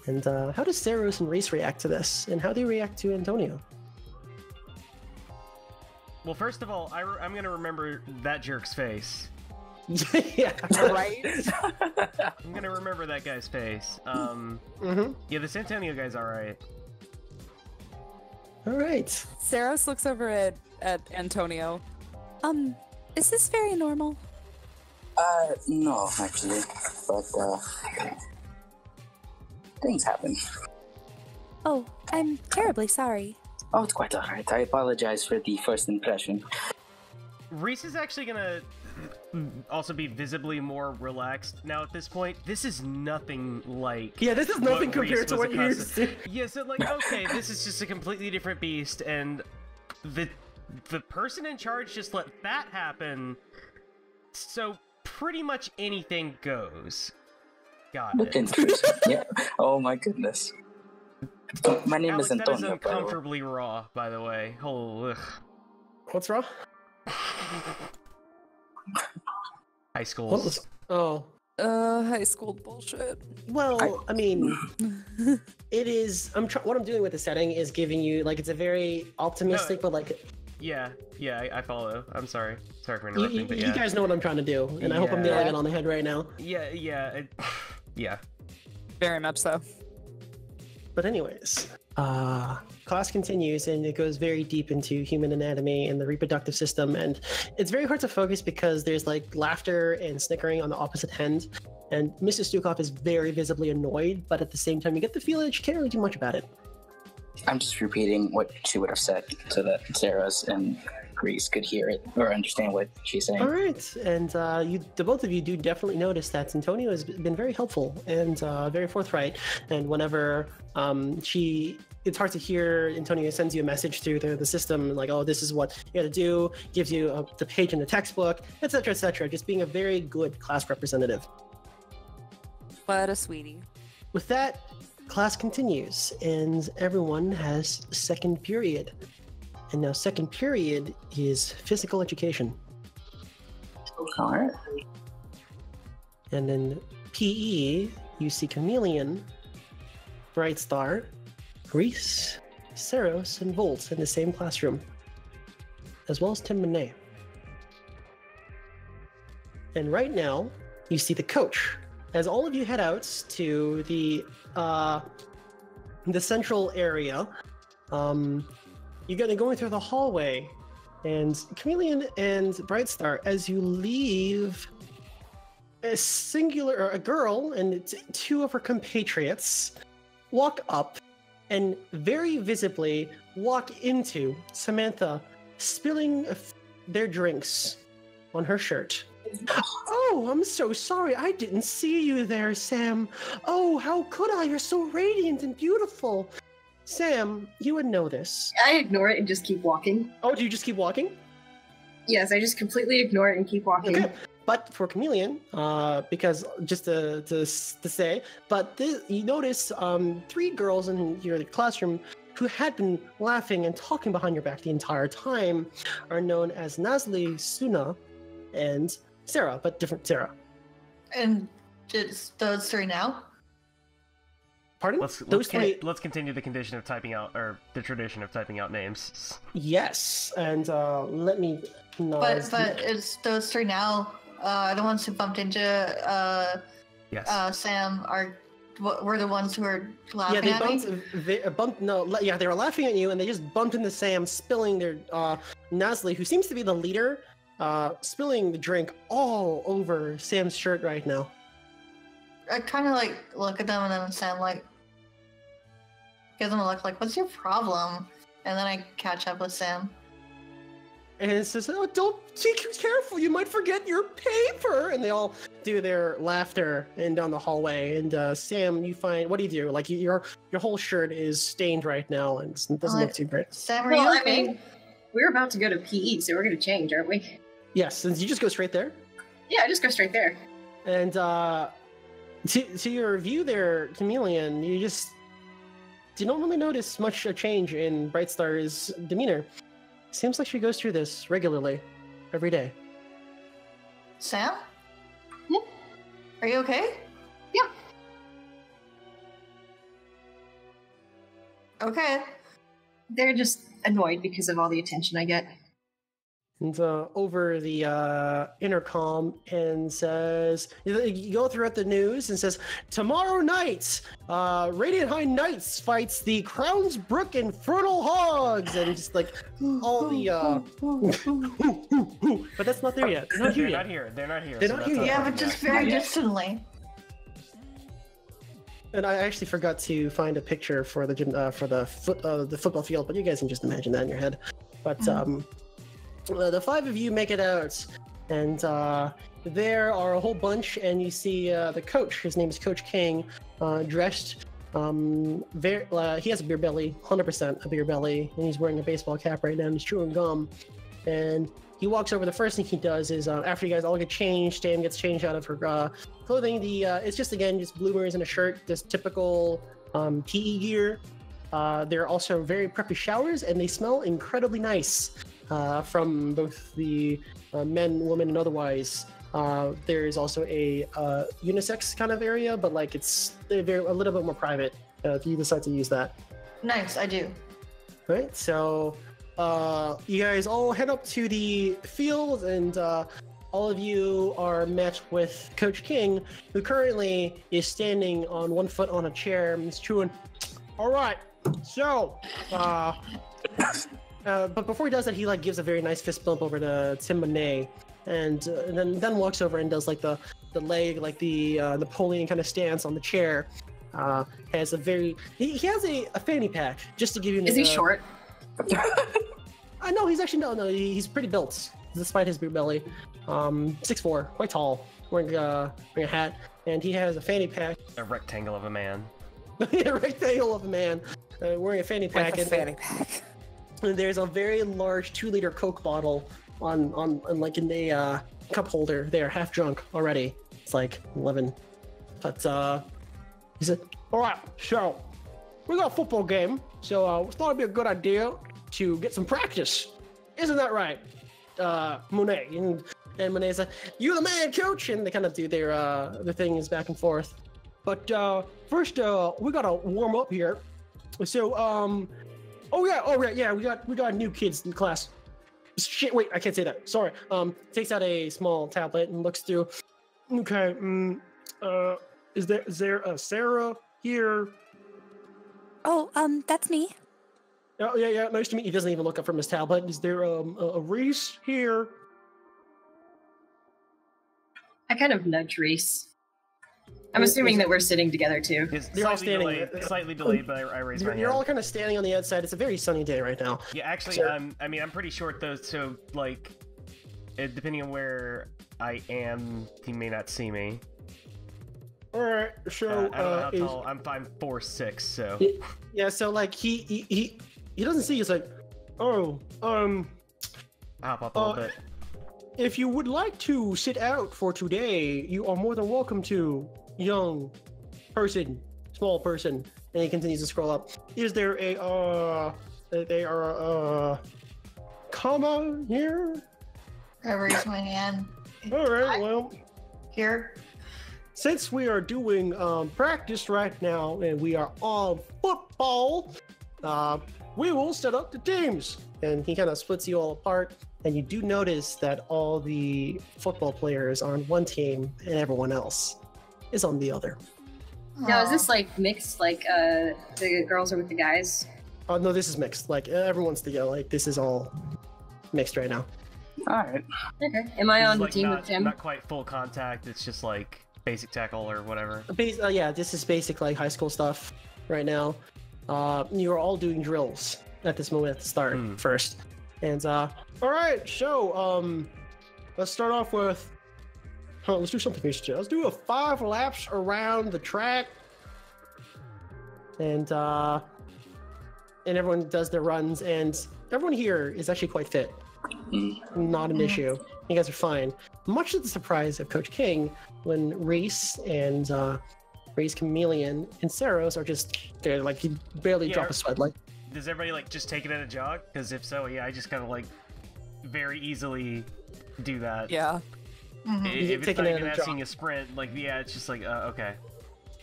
And how does Saros and Reese react to this? And how do they react to Antonio?
Well, first of all, I'm gonna remember that jerk's face.
Yeah.
Right?
I'm gonna remember that guy's face.
Mm-hmm.
Yeah, this Antonio guy's alright.
All right.
Saros looks over at Antonio.
Is this very normal?
No, actually. But, things happen.
Oh, I'm terribly sorry.
Oh, it's quite alright. I apologize for the first impression.
Reese is actually gonna also be visibly more relaxed now at this point. This is nothing like.
Yeah, this is nothing
what
compared
Reese
to
was
what you're used
accustomed-
to.
Yeah, so okay, this is just a completely different beast, and the person in charge just let that happen. So pretty much anything goes. Got
Look
it.
intrusive. Yeah. Oh my goodness. My name
Alex,
is
that is
Antonio, by the way.
uncomfortably raw, by the way. Oh, ugh.
What's wrong?
High school.
What was? Oh,
High school bullshit.
well, I mean, it is. What I'm doing with the setting is giving you it's a very optimistic, but
Yeah, I follow. I'm sorry. Sorry for
you,
interrupting, but yeah.
you guys know what I'm trying to do, and I hope I'm nailing
Yeah.
it on the head right now.
Yeah. Yeah.
Very much so.
But anyways, class continues and it goes very deep into human anatomy and the reproductive system, and it's very hard to focus because there's laughter and snickering on the opposite end, and Mrs. Stukov is very visibly annoyed, but at the same time you get the feeling she can't really do much about it.
I'm just repeating what she would have said so that Saros and Reese could hear it or understand what she's saying.
All right, and the both of you do definitely notice that Antonio has been very helpful and very forthright. And whenever it's hard to hear, Antonio sends you a message through the system, like, "Oh, this is what you got to do," gives you the page in the textbook, etc., etc. Just being a very good class representative.
What a sweetie.
With that, class continues, and everyone has second period. And now second period is physical education.
All right.
And then PE, you see Chameleon, Brightstar, Reese, Saros, and Volt in the same classroom, as well as Tim Monet. And right now, you see the coach. As all of you head out to the central area, you're going through the hallway, and Chameleon and Brightstar, as you leave, a girl and two of her compatriots walk up and very visibly walk into Samantha spilling their drinks on her shirt. Oh, I'm so sorry. I didn't see you there, Sam. Oh, how could I? You're so radiant and beautiful. Sam, you would know this.
I ignore it and just keep walking.
Oh, do you just keep walking?
Yes, I just completely ignore it and keep walking.
Okay. But for Chameleon, because just to say, but you notice 3 girls in your classroom who had been laughing and talking behind your back the entire time are known as Nazli, Suna, and Sarah, but different Sarah.
And just those 3 now?
Pardon?
Let's continue the condition of typing out, or the tradition of typing out names.
Yes, and let me.
But it's those 3 now. The ones who bumped into
Yes.
Sam were the ones who were laughing
they
at
bumped.
me.
They were laughing at you, and they just bumped into Sam, spilling their Nazli, who seems to be the leader, spilling the drink all over Sam's shirt right now.
I kind of like look at them and then Sam like gives them a look like, "What's your problem?" And then I catch up with Sam.
And it says, "Oh, don't be careful! You might forget your paper." And they all do their laughter and down the hallway. And Sam, you find, what do you do? Like your whole shirt is stained right now, and it doesn't look too great.
Sam, are you okay?
I mean, we're about to go to PE, so we're going to change, aren't we?
Yes, and you just go straight there.
Yeah, I just go straight there.
And to your view there, Chameleon, you just don't really notice much a change in Brightstar's demeanor. Seems like she goes through this regularly, every day.
Sam?
Yeah.
Are you okay?
Yeah.
Okay.
They're just annoyed because of all the attention I get.
And over the intercom and says, you go throughout the news and says, tomorrow night, Radiant High Knights fights the Crown's Brook Infernal Hogs, and just like all the but that's not there yet. They're not here yet.
They're not here.
They're not here yet.
Yeah, but just very distantly.
And I actually forgot to find a picture for the football field, but you guys can just imagine that in your head. But the 5 of you make it out, and there are a whole bunch, and you see the coach. His name is Coach King, dressed. He has a beer belly, 100% a beer belly, and he's wearing a baseball cap right now, and he's chewing gum. And he walks over. The first thing he does is, after you guys all get changed, Stan gets changed out of her clothing. It's just bloomers and a shirt, this typical PE gear. There are also very preppy showers, and they smell incredibly nice. From both the men, women, and otherwise. There is also a unisex kind of area, but like it's a little bit more private if you decide to use that.
Nice, I do.
Right, so you guys all head up to the field, and all of you are met with Coach King, who currently is standing on one foot on a chair and is chewing. All right, so. But before he does that, he like gives a very nice fist bump over to Tim Monet, and then walks over and does like the leg, like the Napoleon kind of stance on the chair. Has a he has a fanny pack just to give you.
Is he short?
No, he's actually no. He's pretty built despite his big belly. 6'4", quite tall, wearing a hat, and he has a fanny pack.
A rectangle of a man.
A rectangle of a man wearing a fanny pack.
With a fanny pack.
And there's a very large 2-liter Coke bottle on like in a cup holder there, half drunk already. It's like 11. But he said, all right, so we got a football game, so we thought it'd be a good idea to get some practice. Isn't that right, Monet? And Monet said, you the man, coach, and they kind of do their things back and forth. But first, we gotta warm up here. So Oh yeah, we got new kids in class. Shit, wait, I can't say that. Sorry. Takes out a small tablet and looks through. Okay, is there a Sarah here?
Oh, that's me.
Oh yeah, nice to meet you. He doesn't even look up from his tablet. Is there a Reese here?
I kind of nudge Reese. I'm assuming that we're sitting together too.
It's
You're all
slightly
standing.
delayed, slightly delayed, but I raised my hand.
You're all kind of standing on the outside. It's a very sunny day right now.
Yeah, actually,
Sir.
I mean, I'm pretty short though, so like, depending on where I am, he may not see me.
All right, so
I don't know how tall. I'm 5'4", so.
Yeah, so like he doesn't see. He's like, oh,
I'll hop up a little bit.
if you would like to sit out for today, you are more than welcome to, young person, small person. And he continues to scroll up. Is there a comma here?
I raise my hand.
All right, well,
Here.
since we are doing practice right now and we are on football, we will set up the teams. And he kind of splits you all apart. And you do notice that all the football players are on one team and everyone else is on the other.
Now, is this like mixed? Like the girls are with the guys?
No, this is mixed. Like everyone's together. Like this is all mixed right now.
Alright.
Okay. Am I
This
on
is,
the
like,
team
not,
with Jim?
Not quite full contact. It's just like basic tackle or whatever.
Yeah, this is basic like high school stuff right now. You're all doing drills at this moment at the start first. And all right, so let's start off with let's do something interesting. Let's do a 5 laps around the track. And everyone does their runs, and everyone here is actually quite fit. Not an issue. You guys are fine. Much to the surprise of Coach King, when Reese and Reese, Chameleon, and Saros are just they're like you barely drop a sweat. Like,
does everybody like just take it at a jog? Because if so, yeah, I just kind of like very easily do that.
Yeah.
If it's not even asking a sprint, like yeah, it's just like okay.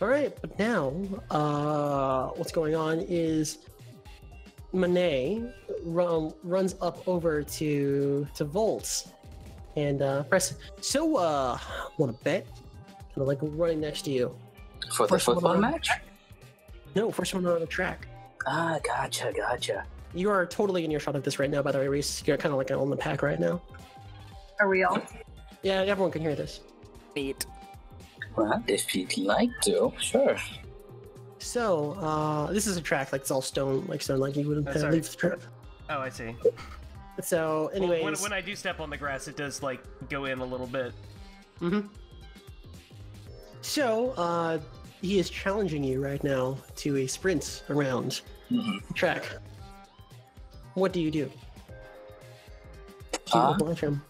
all right, but now what's going on is Monet runs up over to Volts and press. So want to bet? Kind of like running next to you.
For the
First one
football
on-
match?
No, first one on the track.
Ah, gotcha.
You are totally in your shot of this right now, by the way, Reese. You're kind of like on the pack right now.
Are we all?
Yeah, everyone can hear this.
Neat.
Well, if you'd like to, sure.
So, this is a track, like it's all stone, like you wouldn't
sorry.
leave the track.
Oh, I see.
So, anyways.
Well, when I do step on the grass, it does like go in a little bit.
So, he is challenging you right now to a sprint around the track. What do you do? Do you oblige him?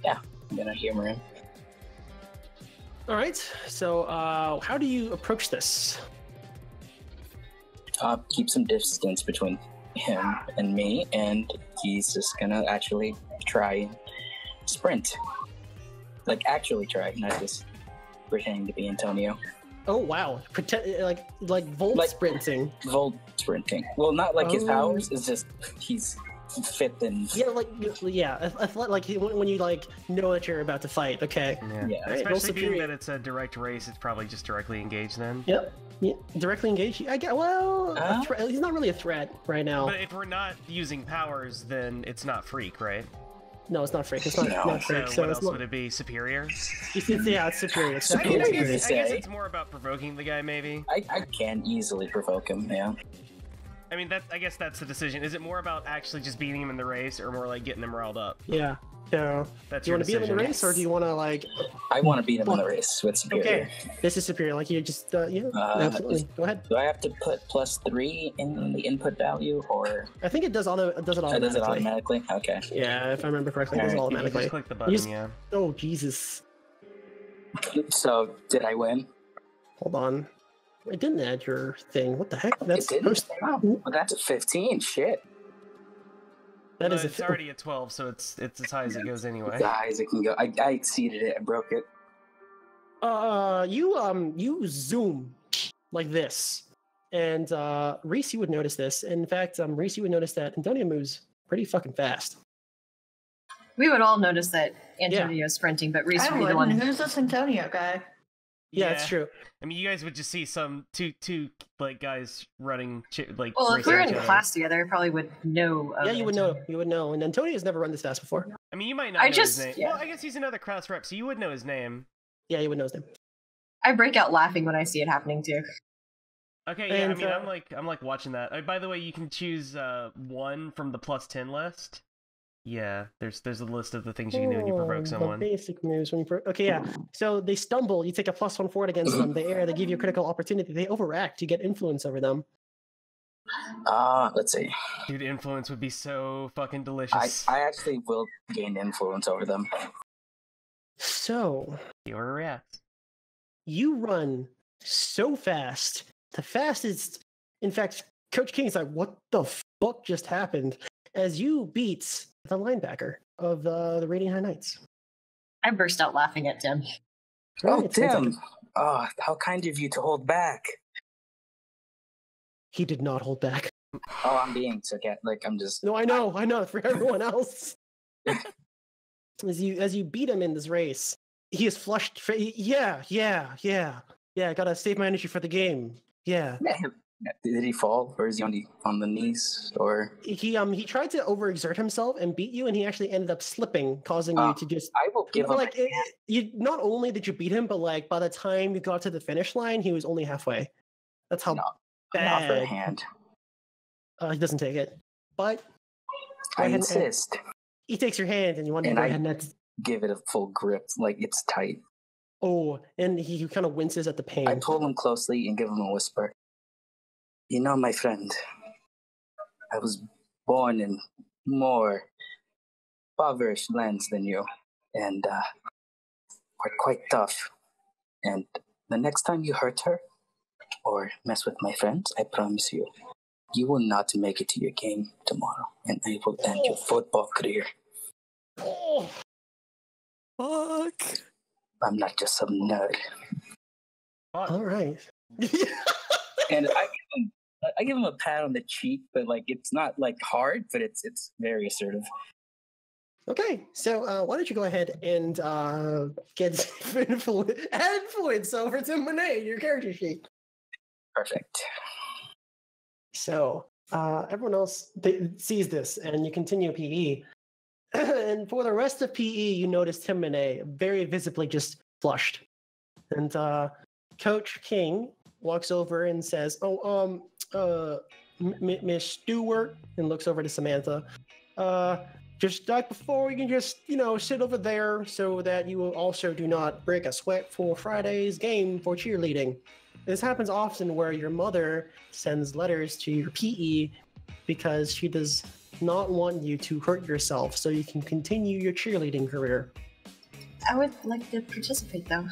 Yeah, I'm gonna humor him.
All right. So, how do you approach this?
Keep some distance between him and me, and he's just gonna actually try and sprint. Like, actually try, not just pretending to be Antonio.
Oh wow! Pretend like Volt sprinting.
Volt sprinting. Well, not like his powers. It's just he's fit and
Yeah, like when you like know that you're about to fight. Okay.
yeah.
Right, roll
Especially being
superior.
that it's a direct race, it's probably just directly engaged then.
Yep. Yeah, directly engage. I get. Well, he's not really a threat right now.
But if we're not using powers, then it's not freak, right?
No, it's not freak. It's not,
No.
not
So
freak.
what
it's
else
not,
would it be? Superior?
it's superior. It's
I
superior.
guess it's more about provoking the guy, maybe.
I can easily provoke him, yeah.
I mean, I guess that's the decision. Is it more about actually just beating him in the race, or more like getting him riled up?
Yeah. So,
That's
do you
your
want to beat him in the
decision.
race, or do you want to like?
I want to beat him in the race with superior.
Okay, this is superior. Like you just, absolutely. Go ahead.
Do I have to put +3 in the input value, or
I think it does it does it automatically.
does it automatically? Okay.
Yeah, if I remember correctly, it does it
Alright,
You
automatically.
just click the button, yeah.
Oh Jesus!
So, did I win?
Hold on. I didn't add your thing. What the heck?
It
That's
didn't? Wow, well, that's a 15. Shit.
that is
It's already at 12, so it's as high as it goes anyway.
Guys, it can go. I exceeded it. I broke it.
You zoom like this, and Reese, you would notice this. In fact, Reese, you would notice that Antonio moves pretty fucking fast.
We would all notice that Antonio's sprinting, but Reese
I
would be the one.
wouldn't. Who's this Antonio guy?
Yeah, it's true.
I mean, you guys would just see some two like guys running like.
Well, if we were in
racing each other.
class together, I probably would know.
Yeah, you would know. You would know. And Antonio's never run this fast before.
I mean, you might not know his name.
Yeah.
Well, I guess he's another class rep, so you would know his name.
Yeah, you would know his name.
I break out laughing when I see it happening too.
Okay, yeah,
And,
I mean, I'm like watching that. By the way, you can choose one from the +10 list. Yeah, there's a list of the things you can do when you provoke
The
someone.
basic moves when okay, yeah. So they stumble, you take a +1 forward against them. They err, they give you a critical opportunity. They overact, you get influence over them.
Let's see.
Dude, influence would be so fucking delicious.
I actually will gain influence over them.
So
You overreact.
you run so fast, the fastest. In fact, Coach King's like, "What the fuck just happened?" As you beat the linebacker of the Radiant High Knights.
I burst out laughing at Tim.
Oh,
Right, sounds like
Tim! Oh, how kind of you to hold back.
he did not hold back.
Oh, I'm being sarcastic. Like, I'm just...
No, I know. For everyone else, as you beat him in this race, he is flushed. Yeah. Gotta save my energy for the game. Yeah.
Did he fall, or is he on the knees, or...
He tried to overexert himself and beat you, and he actually ended up slipping, causing you to just.
I will give him...
Like you. Not only did you beat him, but like by the time you got to the finish line, he was only halfway. That's how
Not for a
bad.
hand.
He doesn't take it, but
I insist.
he takes your hand, and you want to go ahead and
give it a full grip, like it's tight.
Oh, and he kind of winces at the pain.
I pull him closely and give him a whisper. You know, my friend, I was born in more impoverished lands than you, and we're quite tough. And the next time you hurt her or mess with my friends, I promise you, you will not make it to your game tomorrow, and I will end your football career.
Oh,
Fuck.
I'm not just some nerd.
all right.
And I give him a pat on the cheek, but like it's not like hard, but it's very assertive.
Okay, so why don't you go ahead and get influence over to Monet, your character sheet.
Perfect.
So everyone else sees this, and you continue PE. And for the rest of PE, you notice Tim Monet very visibly just flushed. And Coach King walks over and says, Miss Stewart, and looks over to Samantha. Just like before, you can just, sit over there so that you also do not break a sweat for Friday's game for cheerleading. This happens often where your mother sends letters to your PE because she does not want you to hurt yourself so you can continue your cheerleading career.
I would like to participate though.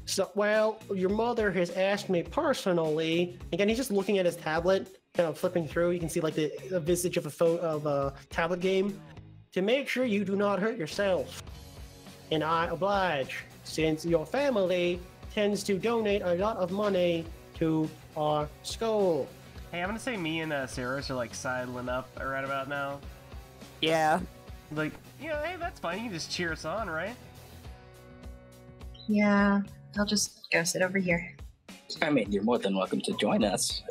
So, well, your mother has asked me personally. Again, he's just looking at his tablet, kind of flipping through. You can see like the visage of a tablet game, to make sure you do not hurt yourself. And I oblige, since your family tends to donate a lot of money to our school.
Hey, I'm gonna say me and Saros are like sidling up right about now.
Yeah.
Like, hey, that's fine. You can just cheer us on, right?
Yeah, I'll just go sit over here.
I mean, you're more than welcome to join us.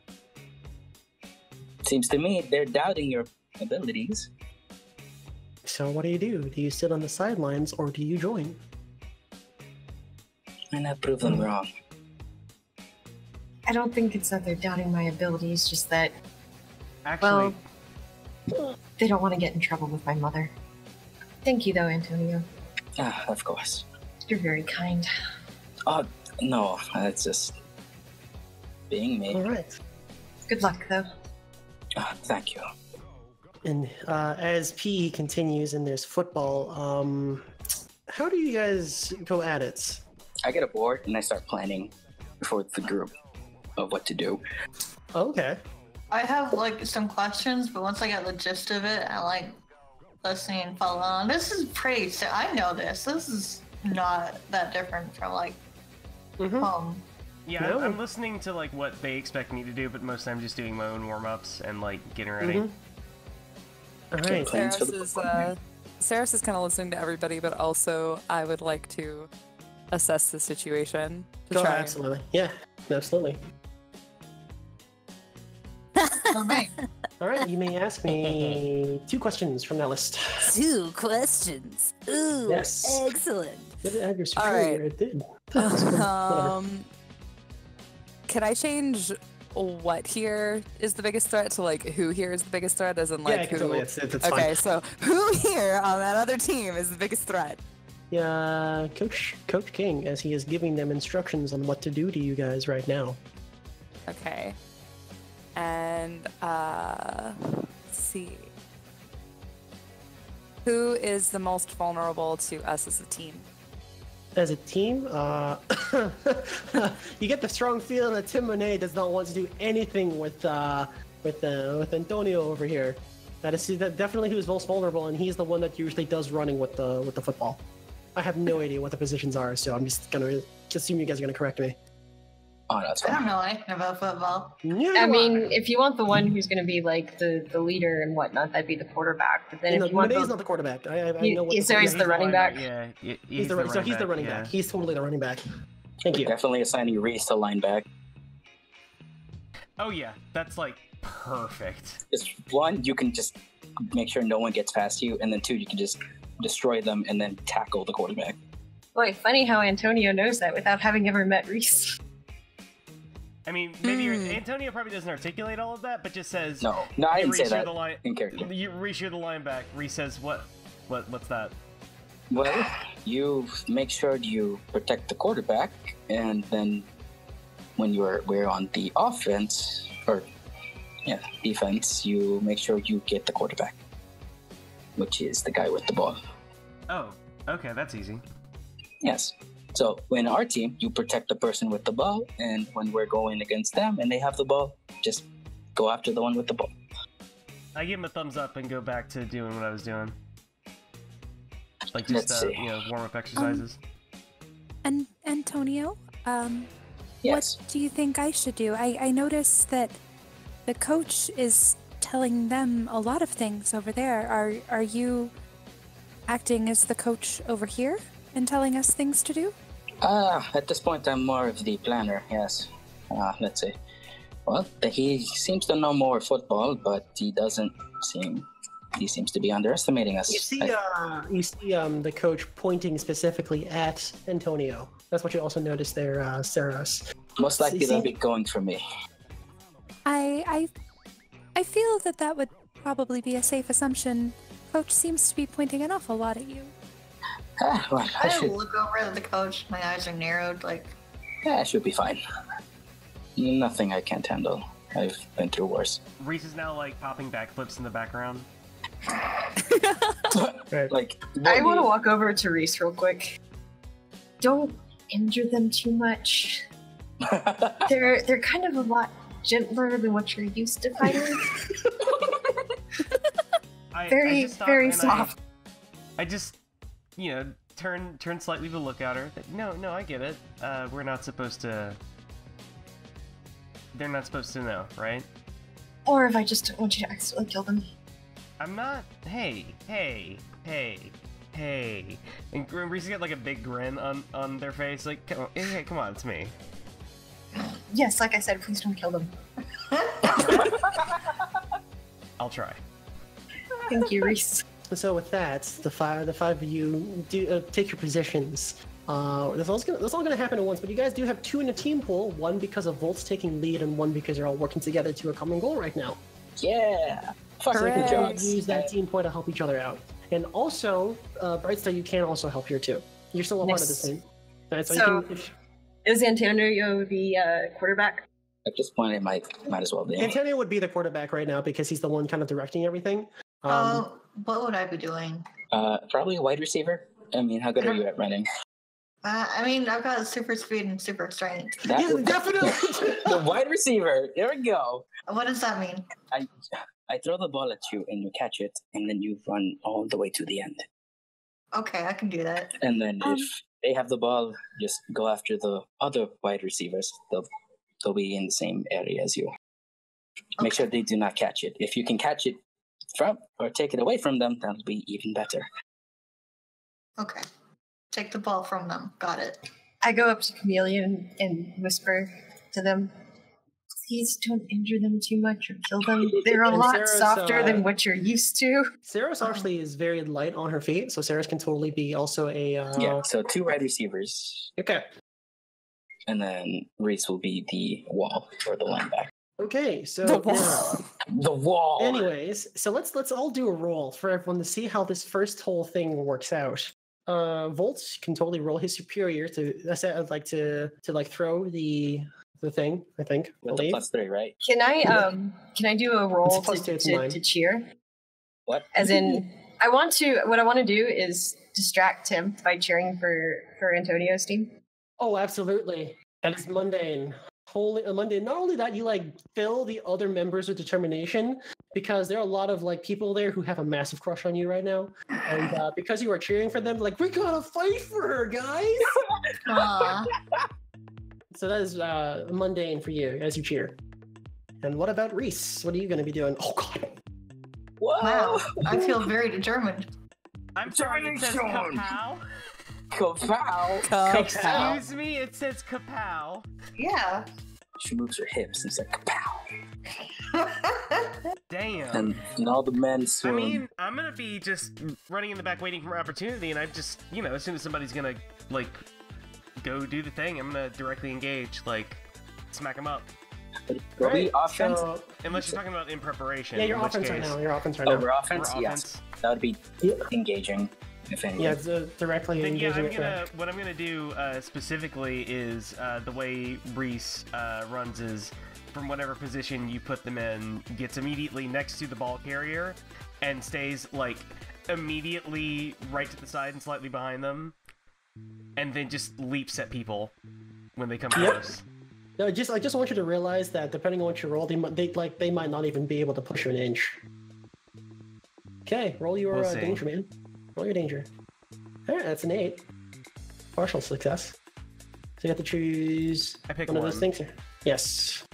Seems to me they're doubting your abilities.
So what do? Do you sit on the sidelines or do you join?
And I prove them wrong.
I don't think it's that they're doubting my abilities, just that,
Actually,
they don't want to get in trouble with my mother. Thank you though, Antonio.
Of course.
You're very kind.
Oh, no, it's just being me.
All right.
Good luck though.
Thank you.
And as PE continues and there's football, how do you guys go at it?
I get a board and I start planning for the group of what to do.
Okay.
I have like some questions, but once I get the gist of it, I like listening and following on. This is pretty. I know this. This is not that different from like home.
Yeah,
No.
I'm listening to like what they expect me to do, but most of the time just doing my own warm-ups and like getting ready.
All right.
Plans for the
Saros is kind of listening to everybody, but also I would like to assess the situation to
Go,
try.
absolutely. Yeah, absolutely.
For me.
All right, you may ask me 2 questions from that list.
2 questions. Ooh,
Yes.
excellent.
Did it have your
All right.
superior? It did. Whatever.
Can I change what here is the biggest threat to like who here is the biggest threat? As in like
Yeah, I can
who?
totally. It's
Okay,
fine.
so who here on that other team is the biggest threat?
Yeah, Coach King, as he is giving them instructions on what to do to you guys right now.
Okay. And let's see. Who is the most vulnerable to us as a team?
As a team, you get the strong feeling that Tim Monet does not want to do anything with Antonio over here. That is definitely who's most vulnerable, and he's the one that usually does running with the football. I have no idea what the positions are, so I'm just gonna assume you guys are gonna correct me.
Oh, that's
I
fine.
don't know anything about football.
Neither
I
do
mean, if you want the one who's going to be like the leader and whatnot, that'd be the quarterback. But then if you want
Monet's not the quarterback. I know what.
so he's the running back.
Yeah,
He's the running back. He's totally the running back. Thank you.
Definitely assigning Reese to lineback.
Oh yeah, that's like perfect.
It's 1, you can just make sure no one gets past you, and then 2, you can just destroy them and then tackle the quarterback.
Boy, funny how Antonio knows that without having ever met Reese.
I mean, maybe Antonio probably doesn't articulate all of that, but just says,
No, I didn't say
Reese, you're
that
the line.
in character.
Reese, you're the linebacker. Reese says, what's that?
Well, you make sure you protect the quarterback, and then when we're on the offense, or defense, you make sure you get the quarterback, which is the guy with the ball.
Oh, okay, that's easy.
Yes. So when our team, you protect the person with the ball, and when we're going against them and they have the ball, just go after the one with the ball.
I give him a thumbs up and go back to doing what I was doing. Like
Let's
just
see.
warm-up exercises.
And Antonio,
Yes.
what do you think I should do? I noticed that the coach is telling them a lot of things over there. Are you acting as the coach over here and telling us things to do?
At this point, I'm more of the planner, yes. Let's see. Well, he seems to know more football, but he seems to be underestimating us.
You see the coach pointing specifically at Antonio. That's what you also noticed there, Saros.
Most likely they'll be going for me.
I feel that would probably be a safe assumption. Coach seems to be pointing an awful lot at you.
Well,
I look over at the coach. My eyes are narrowed. Like,
I should be fine. Nothing I can't handle. I've been through worse.
Reese is now like popping backflips in the background.
Like,
I want to walk over to Reese real quick. Don't injure them too much. They're kind of a lot gentler than what you're used to fighting.
I just stop
very
and
soft.
I just, turn slightly to look at her. No, I get it. We're not supposed to. They're not supposed to know, right?
Or if I just don't want you to accidentally kill them.
I'm not. Hey. And Reese got like a big grin on their face. Like, come on, it's me.
Yes, like I said, please don't kill them.
I'll try.
Thank you, Reese.
So with that, the five of you do take your positions. That's all going to happen at once, but you guys do have 2 in a team pool. 1 because of Volt's taking lead, and 1 because you're all working together to a common goal right now.
Yeah! Fuck
So you
the
can
jobs.
use that team point to help each other out. And also, Brightstar, you can also help here too. You're still a part of the team. Right, so you can,
is Antonio the quarterback?
At this point, it might as well be.
Antonio would be the quarterback right now because he's the one kind of directing everything.
what would I be doing?
Probably a wide receiver. I mean, how good are you at running?
I mean, I've got super speed and super strength.
Yes, definitely.
The wide receiver. There we go.
What does that mean?
I throw the ball at you and you catch it, and then you run all the way to the end.
Okay, I can do that.
And then if they have the ball, just go after the other wide receivers. They'll be in the same area as you. Make sure they do not catch it. If you can catch it from or take it away from them, that'll be even better.
Okay. Take the ball from them. Got it.
I go up to Chameleon and whisper to them,
Please don't injure them too much or kill them. They're a
And
lot
Saros,
softer than what you're used to.
Saros actually is very light on her feet, so Saros can totally be also a...
Yeah, so 2 wide receivers.
Okay.
And then Reese will be the wall or the linebacker.
Okay, so
The wall.
now...
The wall!
Anyways, so let's all do a roll for everyone to see how this first whole thing works out. Volt can totally roll his superior to throw the thing, I think.
With the +3, right?
Can I do a roll
It's +2, it's mine.
to cheer?
What?
As in, what I want to do is distract him by cheering for Antonio's team.
Oh, absolutely. That is mundane. Mundane. Not only that, you fill the other members with determination because there are a lot of people there who have a massive crush on you right now, and because you are cheering for them, we gotta fight for her, guys.
Aww.
So that is mundane for you as you cheer. And what about Reese? What are you going to be doing? Oh God!
Whoa!
Wow, I feel very determined.
I'm sorry, it says kapow.
Kapow!
Excuse me, it says kapow.
Yeah.
She moves her hips and it's like kapow.
Damn.
And all the men swim.
I mean, I'm gonna be just running in the back waiting for opportunity, and I'm just, as soon as somebody's gonna, go do the thing, I'm gonna directly engage, smack them up.
Will be offense?
So,
Unless you're talking about in preparation.
yeah, your
in which
offense right
case-
now. Your offense right
Oh,
now.
we're offense?
We're
Yes.
offense.
That would be
Yeah.
engaging, if anything.
Yeah, it's directly
Then yeah,
engaging it.
what I'm gonna do specifically is the way Reese runs is from whatever position you put them in, gets immediately next to the ball carrier, and stays immediately right to the side and slightly behind them, and then just leaps at people when they come
Yep.
close.
No, I just want you to realize that depending on what you roll, they might not even be able to push you an inch. Okay, roll your
We'll see.
danger, man. Roll your danger. Alright, that's an 8. Partial success. So you have to choose
I pick
one of those
one.
things here. Yes.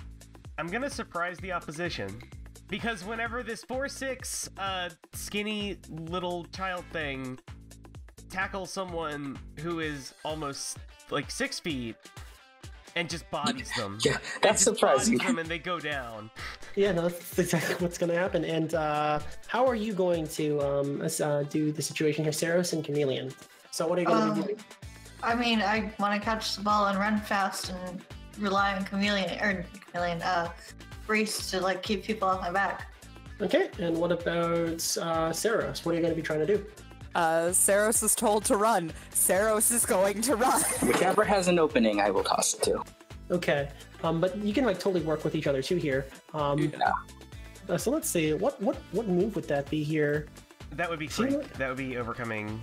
I'm gonna surprise the opposition, because whenever this 4'6", skinny little child thing tackles someone who is almost 6 feet and just bodies them,
Yeah, that's
just
surprising.
bodies them and they go down.
Yeah, no, that's exactly what's going to happen. And how are you going to do the situation here, Saros and Chameleon? So what are you going to be doing?
I mean, I want to catch the ball and run fast and rely on Reese to keep people off my back.
Okay, and what about Saros? What are you going to be trying to do?
Saros is told to run. Saros is going to run.
Whichever has an opening, I will toss it to.
Okay, but you can totally work with each other too here.
Yeah.
So let's see, what move would that be here?
That would be
See
freak.
what-
That would be overcoming.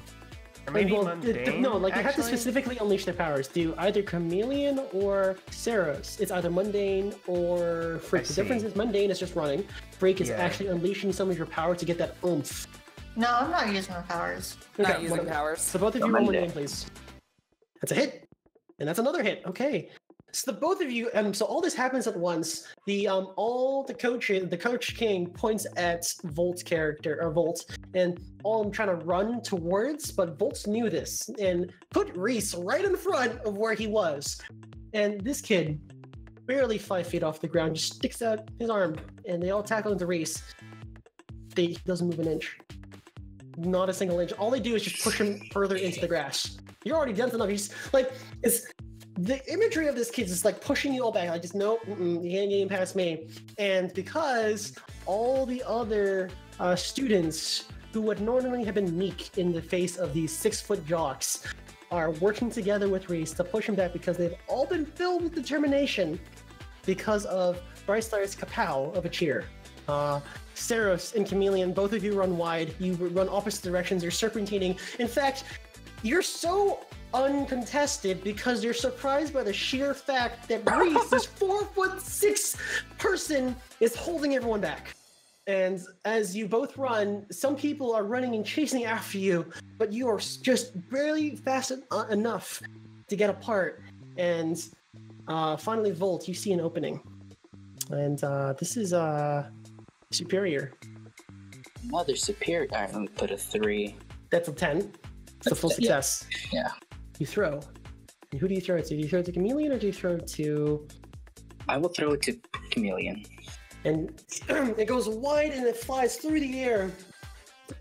Or
Like,
maybe
well,
mundane.
no, you have to
actually?
specifically unleash their powers. Do either Chameleon or Saros. It's either mundane or freak.
I
The difference
see.
is mundane is just running. Freak is
Yeah.
actually unleashing some of your power to get that oomph.
No, I'm not using my powers.
Not
Okay,
using
whatever.
powers.
So both of you roll mundane, please. That's a hit, and that's another hit. Okay, so the both of you, so all this happens at once. The coach king points at Volt's character or Volt, and all I'm trying to run towards, but Volt's knew this and put Reese right in front of where he was, and this kid, barely 5 feet off the ground, just sticks out his arm, and they all tackle into Reese. He doesn't move an inch. Not a single inch. All they do is just push him further into the grass. You're already dense enough. He's it's the imagery of this kid is pushing you all back. Just no, you can't get him past me. And because all the other students who would normally have been meek in the face of these 6-foot jocks are working together with Reese to push him back because they've all been filled with determination because of Brightstar's kapow of a cheer. Saros and Chameleon, both of you run wide. You run opposite directions. You're serpentining. In fact, you're so uncontested because you're surprised by the sheer fact that Reese, this 4'6" person, is holding everyone back. And as you both run, some people are running and chasing after you, but you are just barely fast enough to get apart. And finally, Volt, you see an opening. And this is superior.
Another superior. Alright, let me put a 3.
That's a 10. It's a full success.
Yeah.
You throw. And who do you throw it to? Do you throw it to Chameleon or do you throw it to...
I will throw it to Chameleon.
And it goes wide and it flies through the air.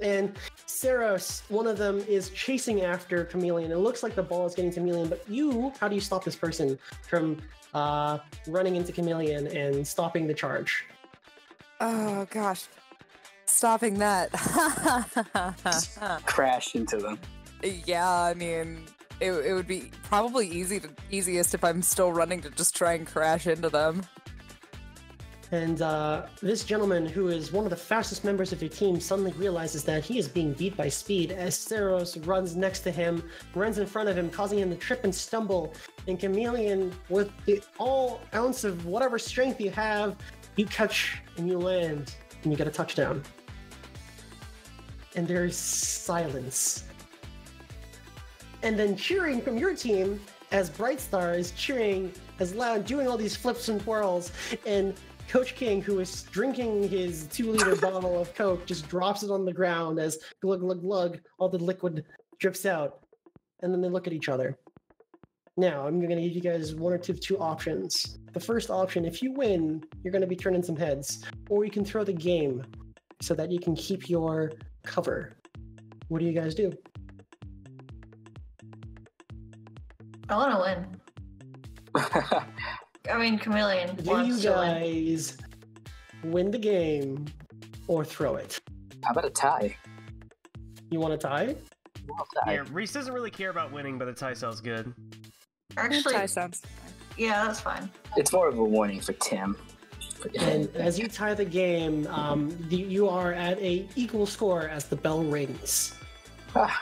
And Saros, one of them, is chasing after Chameleon. It looks like the ball is getting to Chameleon, but how do you stop this person from running into Chameleon and stopping the charge?
Oh gosh, stopping that.
Crash into them.
Yeah, I mean, it would be probably easiest if I'm still running to just try and crash into them.
And this gentleman, who is one of the fastest members of your team, suddenly realizes that he is being beat by speed as Saros runs next to him, runs in front of him, causing him to trip and stumble. And Chameleon, with the all ounce of whatever strength you have, you catch and you land, and you get a touchdown. And there's silence. And then cheering from your team, as Brightstar is cheering as loud, doing all these flips and twirls, and Coach King, who is drinking his 2-liter bottle of Coke, just drops it on the ground as glug, glug, glug, all the liquid drips out. And then they look at each other. Now, I'm going to give you guys one or two options. The first option, if you win, you're going to be turning some heads. Or you can throw the game so that you can keep your cover. What do you guys do?
I want to win. I mean, Chameleon
Do
wants
you
to win.
guys win the game or throw it?
How about a tie?
You want a tie?
Yeah, Reese doesn't really care about winning, but a tie sounds good.
Actually,
Tie sounds.
yeah, that's fine.
It's more of a warning for Tim.
And as you tie the game, you are at a equal score as the bell rings.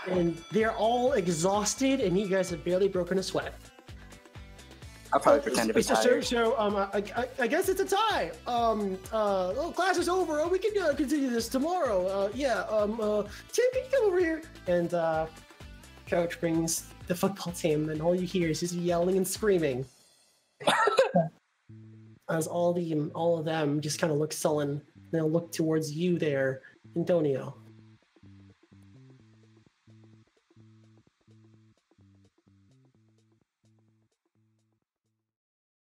And they're all exhausted, and you guys have barely broken a sweat.
I'll probably pretend to be tired.
I guess it's a tie. Class is over. We can continue this tomorrow. Tim, can you come over here? And Coach brings the football team, and all you hear is just yelling and screaming. As all of them just kind of look sullen. They'll look towards you there, Antonio.